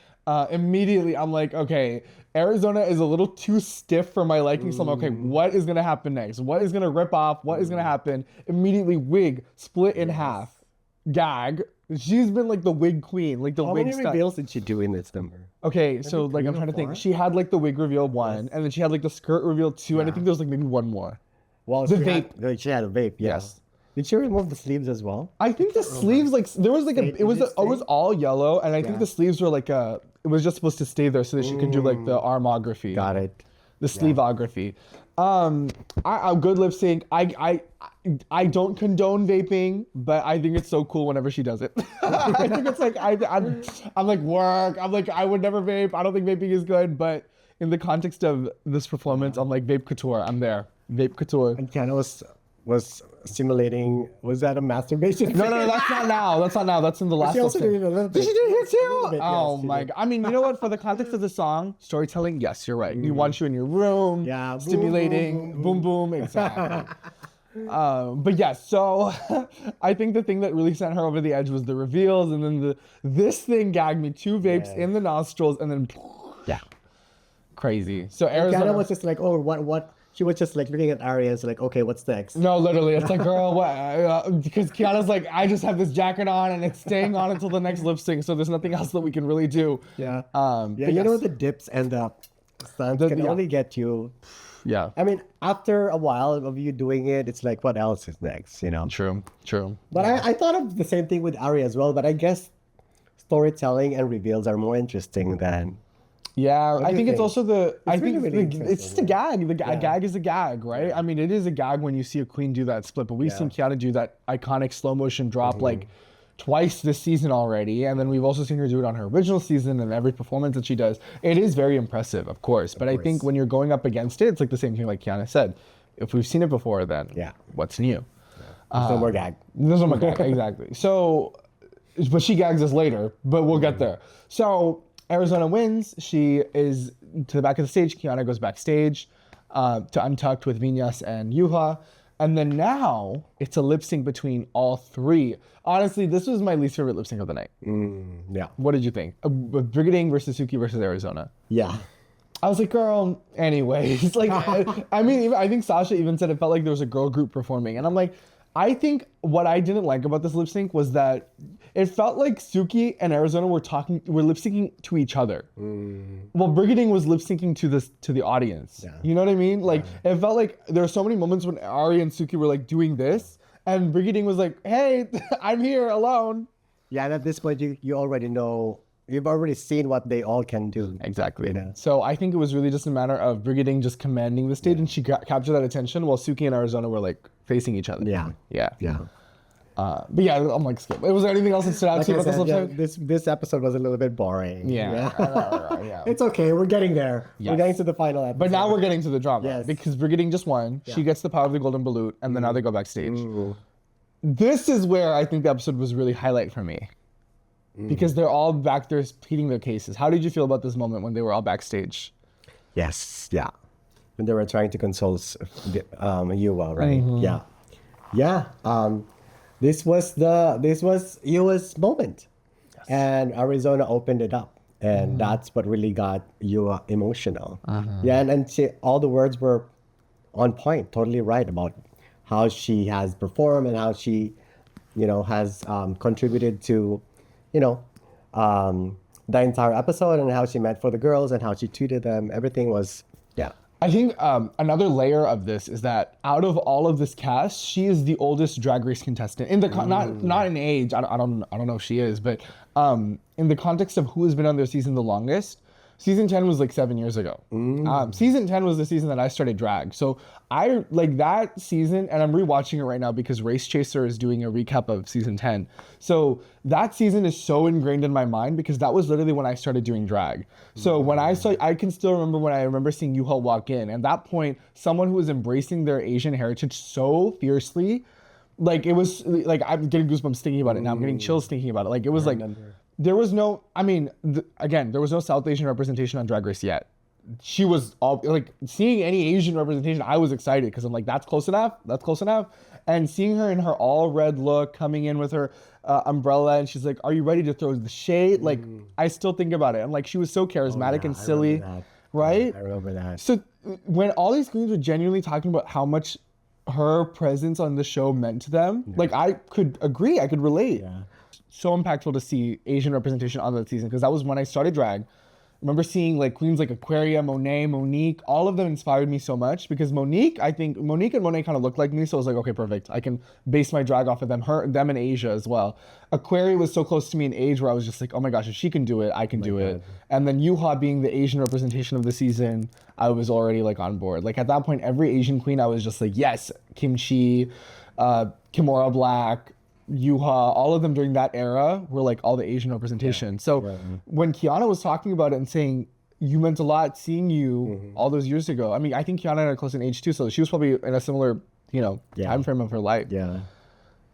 A: Immediately, I'm like, okay, Arizona is a little too stiff for my liking. So I'm okay, what is going to happen next? What is going to rip off? What is going to happen? Immediately, wig, split in half, gag. She's been the wig queen, the
B: How
A: wig
B: many reveals did she do in this number?
A: Okay, so I'm trying to think. She had the wig reveal one, and then she had the skirt reveal two, and I think there was maybe one more.
B: Well,
A: The
B: she had a vape, yeah.
A: Yes.
B: Did she remove the sleeves as well?
A: I think the sleeves there was it was all yellow, and I think the sleeves were it was just supposed to stay there so that she could do the armography.
B: Got it.
A: The sleeveography. I good lip sync. I don't condone vaping, but I think it's so cool whenever she does it. I think it's I'm like work. I'm like I would never vape. I don't think vaping is good, but in the context of this performance, I'm like vape couture. I'm there. Vape couture.
B: And Kiana was simulating. Was that a masturbation?
A: No, that's not now. That's not now. That's in the last.
B: She also did it a little bit.
A: Did she do it here too?
B: Bit,
A: Oh
B: yes,
A: my God. I mean, you know what? For the context of the song, storytelling, yes, you're right. You want you in your room,
B: Yeah,
A: stimulating, boom, boom, exactly. But yes, so I think the thing that really sent her over the edge was the reveals, and then this thing gagged me. 2 vapes in the nostrils, and then crazy. So Arizona
B: Kiana was just like, oh, what? She was just looking at Aria and like, okay, what's next?
A: No, literally, it's like, girl, what? Because Kiana's like, I just have this jacket on and it's staying on until the next lip sync, so there's nothing else that we can really do.
B: Yeah.
A: But
B: You know the dips and the stunts can only get you.
A: Yeah.
B: I mean, after a while of you doing it, it's like, what else is next?
A: True.
B: But I thought of the same thing with Aria as well. But I guess storytelling and reveals are more interesting than.
A: Yeah, I think it's also
B: really
A: it's just a gag. A gag is a gag, right? I mean, it is a gag when you see a queen do that split, but we've seen Kiana do that iconic slow motion drop twice this season already, and then we've also seen her do it on her original season and every performance that she does. It is very impressive, of course, but I think when you're going up against it, it's like the same thing like Kiana said. If we've seen it before, then what's new?
B: There's no more gag.
A: There's no more gag, exactly. So, but she gags us later, but we'll get there. So Arizona wins. She is to the back of the stage. Kiana goes backstage to Untucked with Vinyas and Yuha. And then now it's a lip sync between all 3. Honestly, this was my least favorite lip sync of the night.
B: Yeah.
A: What did you think? Brigading versus Suki versus Arizona.
B: Yeah.
A: I was like, girl, anyways. I mean, I think Sasha even said it felt like there was a girl group performing. And I'm like, I think what I didn't like about this lip sync was that it felt like Suki and Arizona were lip syncing to each other. Well, Brigading was lip syncing to the audience. Yeah. You know what I mean? It felt like there were so many moments when Ari and Suki were doing this, And Brigading was like, hey, I'm here alone.
B: Yeah, and at this point, you already know, you've already seen what they all can do.
A: Exactly.
B: You know?
A: So I think it was really just a matter of Brigading just commanding the stage, and she captured that attention while Suki and Arizona were like facing each other.
B: Yeah.
A: Yeah.
B: Yeah.
A: But yeah, I'm like, skip. Was there anything else that stood out
B: Like
A: to you
B: I
A: about this
B: said,
A: episode?
B: this episode was a little bit boring.
A: Yeah. Yeah.
B: It's okay. We're getting there.
A: Yes.
B: We're getting to the final episode.
A: But now we're getting to the drama.
B: Yes.
A: Because Brigading just won. She gets the power of the golden balut, and then now they go backstage.
B: Ooh.
A: This is where I think the episode was really highlight for me. Because they're all back there pleading their cases. How did you feel about this moment when they were all backstage?
B: Yes. Yeah. When they were trying to console Yuwa, right?
A: Mm-hmm.
B: Yeah. Yeah. This was Yuwa's moment. Yes. And Arizona opened it up. And that's what really got Yuwa emotional. Yeah, and all the words were on point, totally right about how she has performed and how she, has contributed to, the entire episode and how she meant for the girls and how she treated them. Everything was, yeah.
A: I think another layer of this is that out of all of this cast, she is the oldest Drag Race contestant in the not in age. I don't know if she is, but in the context of who has been on their season the longest. Season 10 was like 7 years ago. Season 10 was the season that I started drag. So I like that season, and I'm rewatching it right now because Race Chaser is doing a recap of season 10. So that season is so ingrained in my mind because that was literally when I started doing drag. So when I can still remember when I remember seeing Yuha walk in. At that point, someone who was embracing their Asian heritage so fiercely, like it was like I'm getting goosebumps thinking about it now. I'm getting chills thinking about it. Like it was like. There was no, again, there was no South Asian representation on Drag Race yet. She was all, like, seeing any Asian representation, I was excited because I'm like, that's close enough. And seeing her in her all red look, coming in with her umbrella, and she's like, are you ready to throw the shade? Like, I still think about it. I'm like, she was so charismatic and silly, right?
B: I remember that.
A: So when all these queens were genuinely talking about how much her presence on the show meant to them, like, I could agree, I could relate.
B: Yeah.
A: So impactful to see Asian representation on that season because that was when I started drag. I remember seeing like queens like Aquaria, Monet, Monique, all of them inspired me so much because Monique and Monet kind of looked like me, so I was like, okay, perfect. I can base my drag off of them in Asia as well. Aquaria was so close to me in age where I was just like, oh my gosh, if she can do it, I can do it. And then Yuha being the Asian representation of the season, I was already like on board. Like at that point, every Asian queen, I was just like, yes, Kimchi, Kimora Black, Yuha, all of them during that era were like all the Asian representation. Yeah, so when Kiana was talking about it and saying, you meant a lot seeing you all those years ago. I mean, I think Kiana and I are close in age too, so she was probably in a similar, time frame of her life. Yeah.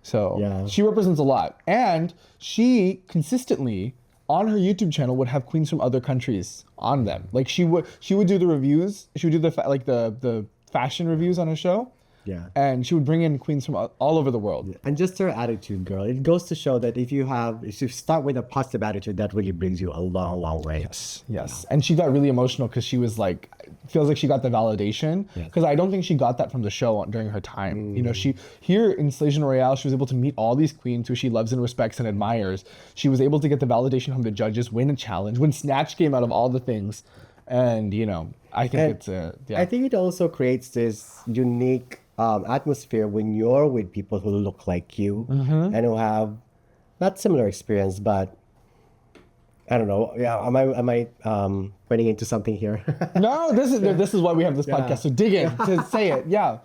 A: So she represents a lot. And she consistently on her YouTube channel would have queens from other countries on them. Like she would do the reviews. She would do the fashion reviews on her show. Yeah. And she would bring in queens from all over the world. Yeah.
B: And just her attitude, girl. It goes to show that if you start with a positive attitude, that really brings you a long, long way.
A: Yes. Yeah. And she got really emotional because she was like, feels like she got the validation. Because I don't think she got that from the show during her time. She here in Slaysian Royale, she was able to meet all these queens who she loves and respects and admires. She was able to get the validation from the judges, win a challenge, win Snatch Game out of all the things. And, I think
B: I think it also creates this unique atmosphere when you're with people who look like you and who have not similar experience, but I don't know. Yeah, am I running into something here?
A: No, this is why we have this podcast. So dig in to say it. Yeah.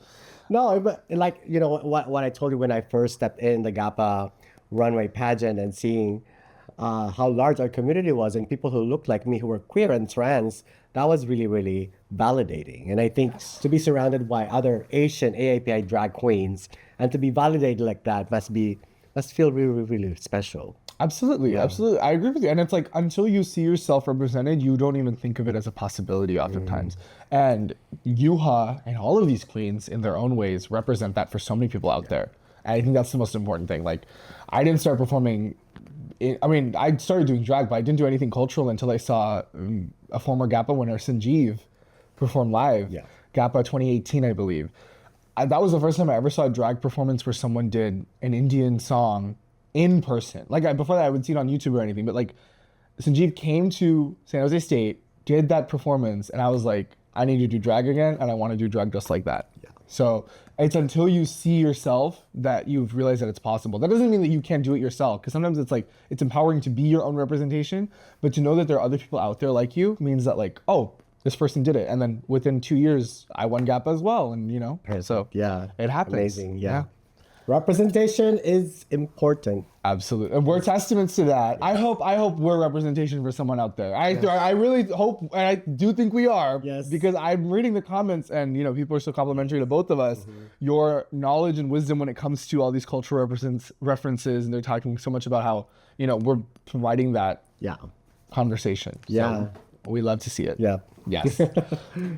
B: No, but like what I told you when I first stepped in the GAPA runway pageant and seeing how large our community was and people who looked like me who were queer and trans, that was really, really validating. And I think to be surrounded by other Asian AAPI drag queens and to be validated like that must feel really, really special.
A: Absolutely. I agree with you. And it's like, until you see yourself represented, you don't even think of it as a possibility oftentimes. And Yuha and all of these queens in their own ways represent that for so many people out there. And I think that's the most important thing. Like, I didn't start performing I started doing drag, but I didn't do anything cultural until I saw a former GAPA winner, Sanjeev, perform live. Yeah. GAPA 2018, I believe. That was the first time I ever saw a drag performance where someone did an Indian song in person. Like before that, I would see it on YouTube or anything, but like Sanjeev came to San Jose State, did that performance, and I was like, I need to do drag again, and I want to do drag just like that. Yeah. So it's until you see yourself that you've realized that it's possible. That doesn't mean that you can't do it yourself, because sometimes it's like it's empowering to be your own representation, but to know that there are other people out there like you means that like, oh, this person did it, and then within 2 years I won GAP as well, and you know, so
B: Yeah.
A: it happens.
B: Amazing. Yeah. Representation is important.
A: Absolutely, and we're testaments to that. I hope we're representation for someone out there. I really hope, and I do think we are.
B: Yes.
A: Because I'm reading the comments, and you know, people are so complimentary to both of us. Your knowledge and wisdom when it comes to all these cultural references, and they're talking so much about how, you know, we're providing that
B: Yeah.
A: conversation.
B: Yeah.
A: So we love to see it.
B: Yeah.
A: Yes.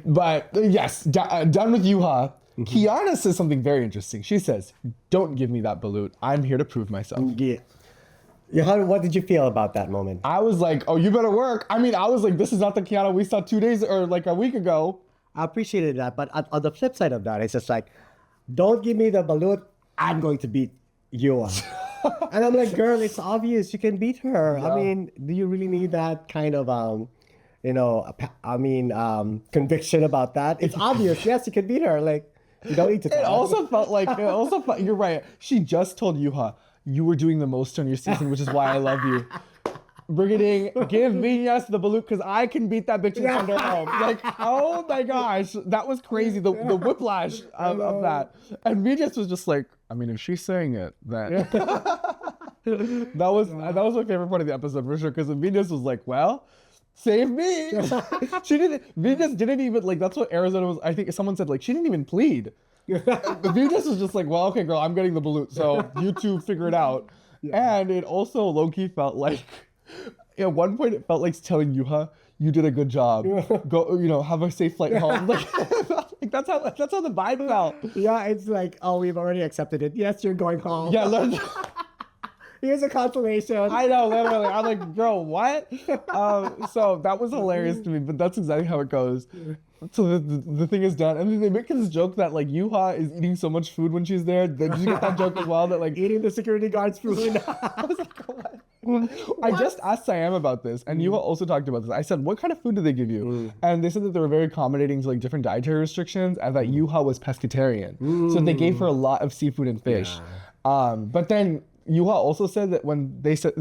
A: But yes, done with Yuha. Kiana says something very interesting. She says, "Don't give me that balut. I'm here to prove myself."
B: Yeah. What did you feel about that moment?
A: I was like, "Oh, you better work." I mean, I was like, "This is not the Kiana we saw 2 days or like a week ago."
B: I appreciated that, but on the flip side of that, it's just like, don't give me the balut. I'm going to beat you. And I'm like, girl, it's obvious you can beat her.
A: Yeah.
B: I mean, do you really need that kind of conviction about that? It's obvious. Yes, you can beat her. Like, you don't need to.
A: It also felt you're right. She just told Yuha, "You were doing the most on your season, which is why I love you." Brigading, give Vinyas the balut because I can beat that bitch in Thunder Home. Like, oh my gosh, that was crazy. The whiplash of that. And Vinyas was just like, I mean, if she's saying it, then that was my favorite part of the episode for sure. Because Vinyas was like, well, save me. Vinyas didn't even like. That's what Arizona was. I think someone said like she didn't even plead. Vinyas was just like, well, okay, girl, I'm getting the balut, so you two figure it out. Yeah. And it also low-key felt like. At one point, it felt like telling Yuha, "You did a good job. Go, you know, have a safe flight home." Like that's how the vibe felt.
B: Yeah, it's like, oh, we've already accepted it. Yes, you're going home.
A: Yeah,
B: here's a consolation.
A: I know, literally. I'm like, girl, what? So that was hilarious to me, but that's exactly how it goes. So the thing is done, and then they make this joke that like Yuha is eating so much food when she's there. Did you get that joke as well? That like
B: eating the security guard's food.
A: I was like, what? I just asked Siam about this, and Yuha also talked about this. I said, what kind of food did they give you? And they said that they were very accommodating to like different dietary restrictions, and that Yuha was pescatarian, so they gave her a lot of seafood and fish. Yeah. But then Yuha also said that when they said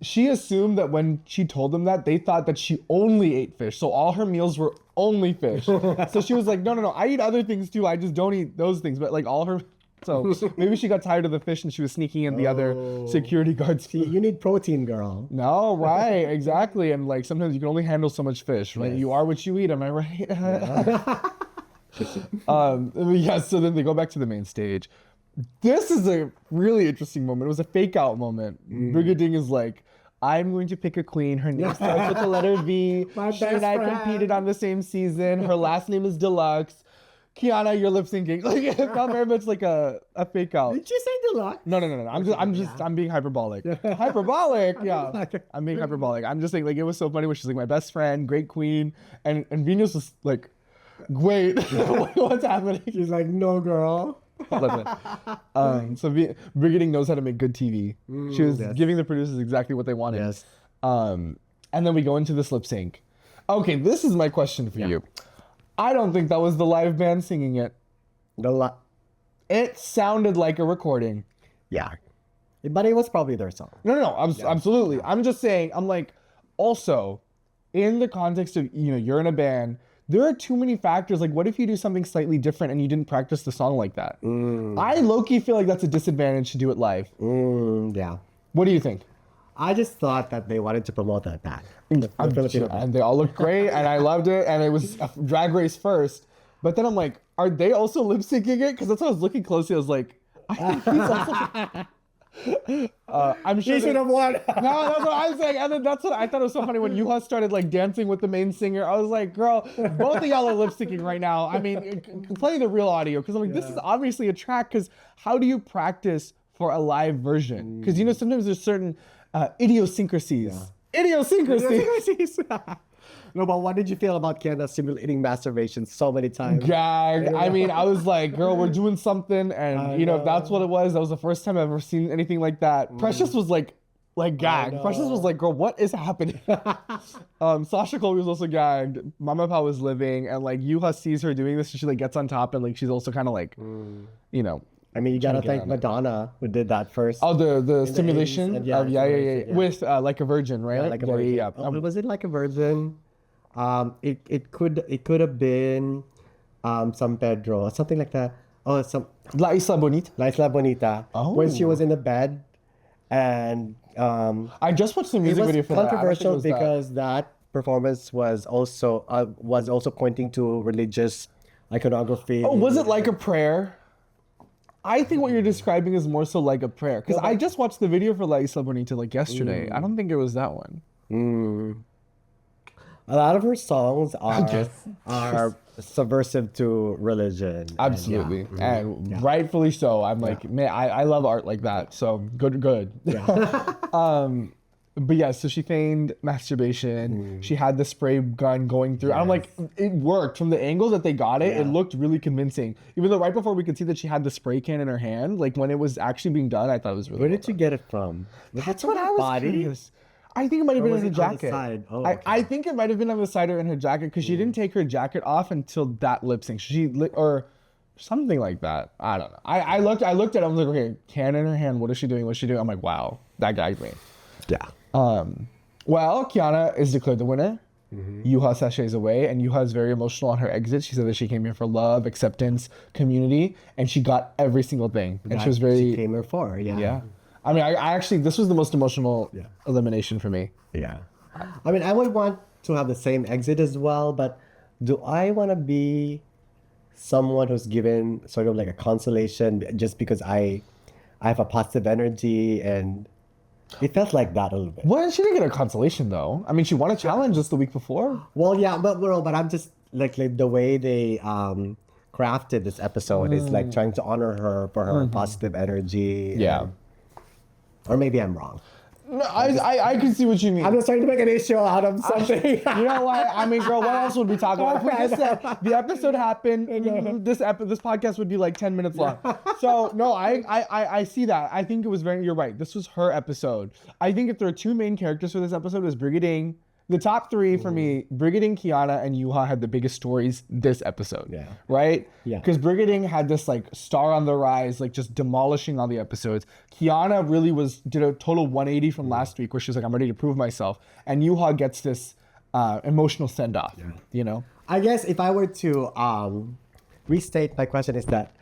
A: she assumed that when she told them that, they thought that she only ate fish. So all her meals were only fish. So she was like, no, I eat other things too. I just don't eat those things. But like all her, so maybe she got tired of the fish and she was sneaking in the other security guards.
B: You need protein, girl.
A: No, right, exactly. And like sometimes you can only handle so much fish, right? Yes. You are what you eat, am I right? Yeah. So then they go back to the main stage. This is a really interesting moment. It was a fake out moment. Brigading is like, I'm going to pick a queen. Her name starts with the letter V. She and I competed on the same season. Her last name is Deluxe. Kiana, you're lip syncing. Like it felt very much like a fake out.
B: Did you say Deluxe?
A: No. I'm being hyperbolic. Hyperbolic, yeah. I'm being hyperbolic. I'm just saying like it was so funny when she's like my best friend, great queen, and Venus was like, wait, what's happening?
B: She's like, no, girl.
A: So Brigading knows how to make good TV. She was giving the producers exactly what they wanted.
B: Yes.
A: And then we go into this lip sync. Okay, this is my question for you. I don't think that was the live band singing it. It sounded like a recording.
B: Yeah. But it was probably their song.
A: No, absolutely. I'm just saying, I'm like, also, in the context of, you know, you're in a band, there are too many factors. Like, what if you do something slightly different and you didn't practice the song like that? I low-key feel like that's a disadvantage to do it live.
B: Yeah.
A: What do you think?
B: I just thought that they wanted to promote that.
A: And they all looked great, and I loved it, and it was a drag race first. But then I'm like, are they also lip-syncing it? Because that's why I was looking closely. I was like, I think he's also... I'm sure
B: he should have won.
A: No, that's what I'm saying. And then that's what I thought it was so funny when Yuha started like dancing with the main singer. I was like, girl, both of y'all are lip syncing right now. I mean, play the real audio because I'm like, this is obviously a track. Because how do you practice for a live version? Because you know sometimes there's certain idiosyncrasies. Idiosyncrasies.
B: No, but what did you feel about Kiana simulating masturbation so many times?
A: Gag. I mean, I was like, girl, we're doing something. And, you know, if that's what it was, that was the first time I've ever seen anything like that. Precious was like like gagged. Precious was like, girl, what is happening? Sasha Colby was also gagged. Mama Pa was living, and like Yuha sees her doing this, and she like gets on top, and like she's also kind of like, you know.
B: I mean, you gotta thank Madonna who did that first.
A: Oh, the stimulation.
B: And
A: yeah. With Like a Virgin, right?
B: Yeah, Like a Virgin.
A: Yeah.
B: Was it Like a Virgin? It could have been San Pedro or something like that. Oh, some
A: La Isla Bonita.
B: La Isla Bonita.
A: Oh.
B: When she was in the bed, and
A: I just watched the music video for that.
B: It was controversial because that performance was also pointing to religious iconography.
A: Oh, was it like a prayer? I think what you're describing is more so like a prayer. Because I just watched the video for La Isla Bonita like yesterday. I don't think it was that one.
B: A lot of her songs are subversive to religion.
A: Absolutely. And rightfully so. I'm like, man, I love art like that. So good. Yeah. But yeah, so she feigned masturbation. She had the spray gun going through. I'm like, it worked. From the angle that they got it, it looked really convincing. Even though right before we could see that she had the spray can in her hand, like when it was actually being done, I thought it was really
B: Where did you get it from?
A: That's what I was curious. I think it might have been in her jacket.
B: Oh, okay.
A: I think it might have been on the side or in her jacket because she didn't take her jacket off until that lip sync. Or something like that. I don't know. I looked at it. I was like, okay, can in her hand. What is she doing? What's she doing? I'm like, wow, that gagged me.
B: Yeah.
A: Well, Kiana is declared the winner. Yuha sachets away, and Yuha is very emotional on her exit. She said that she came here for love, acceptance, community, and she got every single thing. And she was very.
B: She came here for,
A: Yeah. I mean, I actually, this was the most emotional elimination for me.
B: Yeah. I mean, I would want to have the same exit as well, but do I want to be someone who's given sort of like a consolation just because I have a positive energy, and it felt like that a little bit.
A: Well, she didn't get a consolation though. I mean, she won a challenge just the week before.
B: Well, yeah, but I'm just like the way they crafted this episode is like trying to honor her for her positive energy.
A: Yeah.
B: Or maybe I'm wrong.
A: No, I can see what you mean.
B: I'm just trying to make an issue out of something.
A: You know what? I mean, girl, what else would we talk about? If we just said the episode happened, this podcast would be like 10 minutes long. So, no, I see that. I think it was you're right. This was her episode. I think if there are two main characters for this episode, it was Brigading. The top three for me, Brigading, Kiana, and Yuha had the biggest stories this episode. Yeah. Right?
B: Yeah.
A: Because Brigading had this like star on the rise, like just demolishing all the episodes. Kiana really did a total 180 from last week where she was like, I'm ready to prove myself. And Yuha gets this emotional send off, you know?
B: I guess if I were to restate my question is that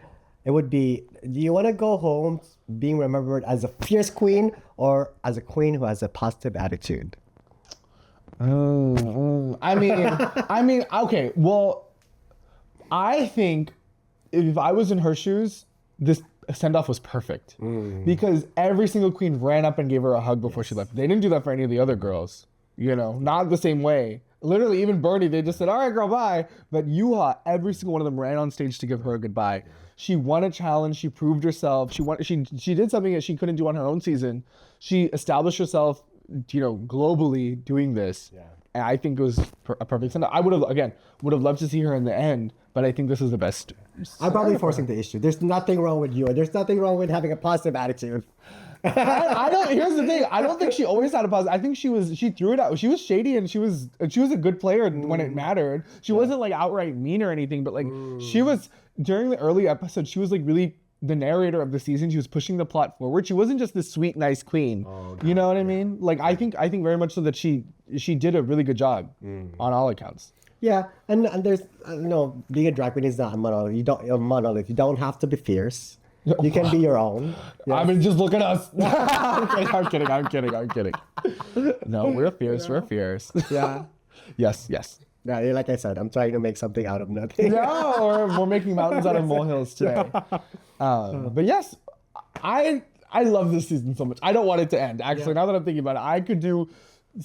B: it would be, do you want to go home being remembered as a fierce queen or as a queen who has a positive attitude?
A: I mean, okay. Well, I think if I was in her shoes, this send-off was perfect because every single queen ran up and gave her a hug before she left. They didn't do that for any of the other girls, you know, not the same way. Literally, even Bernie, they just said, all right, girl, bye. But Yuha, every single one of them ran on stage to give her a goodbye. She won a challenge. She proved herself. She did something that she couldn't do on her own season. She established herself, you know, globally doing this. Yeah. And I think it was a perfect send. I would have loved to see her in the end, but I think this is the best.
B: I'm probably forcing the issue. There's nothing wrong with you. There's nothing wrong with having a positive attitude.
A: I don't. Here's the thing. I don't think she always had a positive. I think she threw it out. She was shady and she was a good player when it mattered. She wasn't like outright mean or anything, but like she was during the early episodes. She was like really the narrator of the season. She was pushing the plot forward. She wasn't just this sweet, nice queen. You know what I mean? Like I think very much so that she did a really good job on all accounts.
B: Yeah, and there's being a drag queen is not a monolith. You don't have to be fierce. You can be your own.
A: Yes. I mean, just look at us. I'm kidding. No, we're fierce. We're fierce.
B: Yeah.
A: Yes.
B: Yeah, like I said, I'm trying to make something out of nothing.
A: No, we're making mountains out of molehills today. But yes, I love this season so much. I don't want it to end. Actually, now that I'm thinking about it, I could do.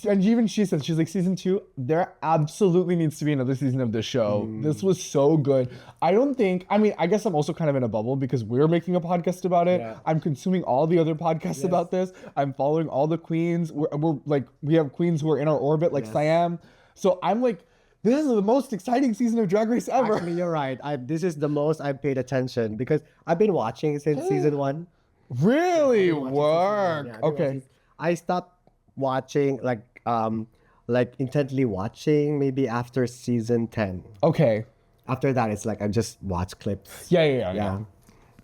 A: And even she said, she's like, season 2, there absolutely needs to be another season of this show. This was so good. I guess I'm also kind of in a bubble because we're making a podcast about it. Yeah. I'm consuming all the other podcasts about this. I'm following all the queens. We're like, we have queens who are in our orbit, like Siam. So I'm like, this is the most exciting season of Drag Race ever.
B: Actually, you're right. This is the most I've paid attention because I've been watching since season 1.
A: Really? Work.
B: Yeah,
A: okay.
B: I stopped watching like intently watching maybe after season 10.
A: Okay.
B: After that, it's like I just watch clips.
A: Yeah.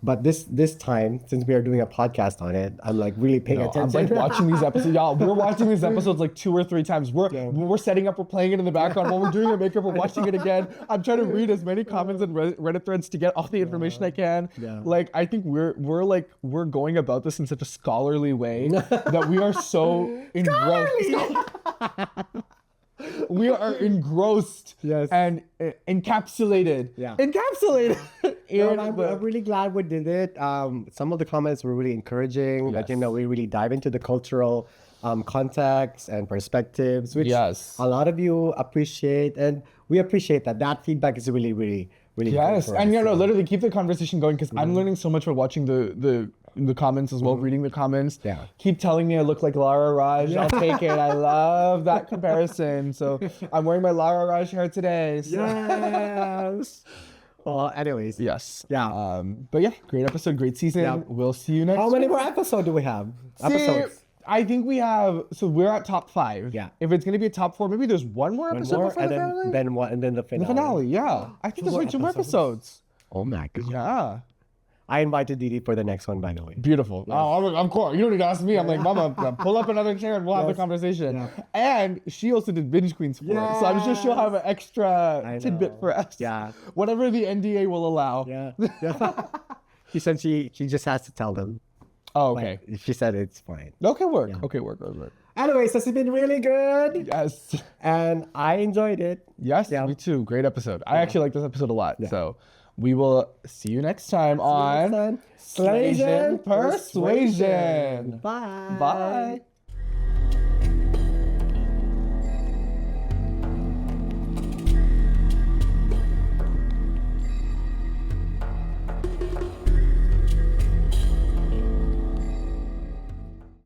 B: But this time, since we are doing a podcast on it, I'm like really paying
A: I'm
B: attention.
A: like watching these episodes, y'all. We're watching these episodes like 2 or 3 times. We're setting up, we're playing it in the background while we're doing our makeup. We're watching it again. I'm trying to read as many comments and Reddit threads to get all the information I can.
B: Yeah.
A: Like I think we're going about this in such a scholarly way that we are so engrossed. We are engrossed and encapsulated.
B: Yeah.
A: Encapsulated.
B: I'm really glad we did it. Some of the comments were really encouraging. That we really dive into the cultural context and perspectives, which a lot of you appreciate, and we appreciate that. That feedback is really, really, really
A: yes.
B: good for
A: And
B: us.
A: literally keep the conversation going because I'm learning so much by watching the comments as well, reading the comments.
B: Yeah.
A: Keep telling me I look like Lara Raj. I'll take it. I love that comparison. So I'm wearing my Lara Raj hair today. So.
B: Yes. Well, anyways.
A: Yes.
B: Yeah.
A: But yeah, great episode, great season.
B: Yeah.
A: We'll see you next
B: How many
A: week.
B: more episodes do we have?
A: See, I think we have. So we're at top 5.
B: Yeah.
A: If it's gonna be a top 4, maybe there's one more episode before
B: and
A: the finale.
B: then the finale.
A: The finale, yeah. I think there's like 2 more episodes.
B: Oh my god.
A: Yeah.
B: I invited Didi for the next one, by the way.
A: Beautiful. Oh, of course. You don't need to ask me. I'm like, Mama, pull up another chair and we'll have the conversation.
B: Yeah.
A: And she also did Binge Queens for us. So I'm sure she'll have an extra tidbit for us.
B: Yeah.
A: Whatever the NDA will allow.
B: Yeah. She said she just has to tell them.
A: Oh, okay.
B: Like, she said it's fine.
A: Okay, work.
B: Yeah.
A: Okay, work.
B: Anyways, this has been really good.
A: Yes.
B: And I enjoyed it.
A: Yes, me too. Great episode. I actually like this episode a lot. So we will see you next time on
B: Slaysian
A: Persuasian.
B: Bye.
A: Bye.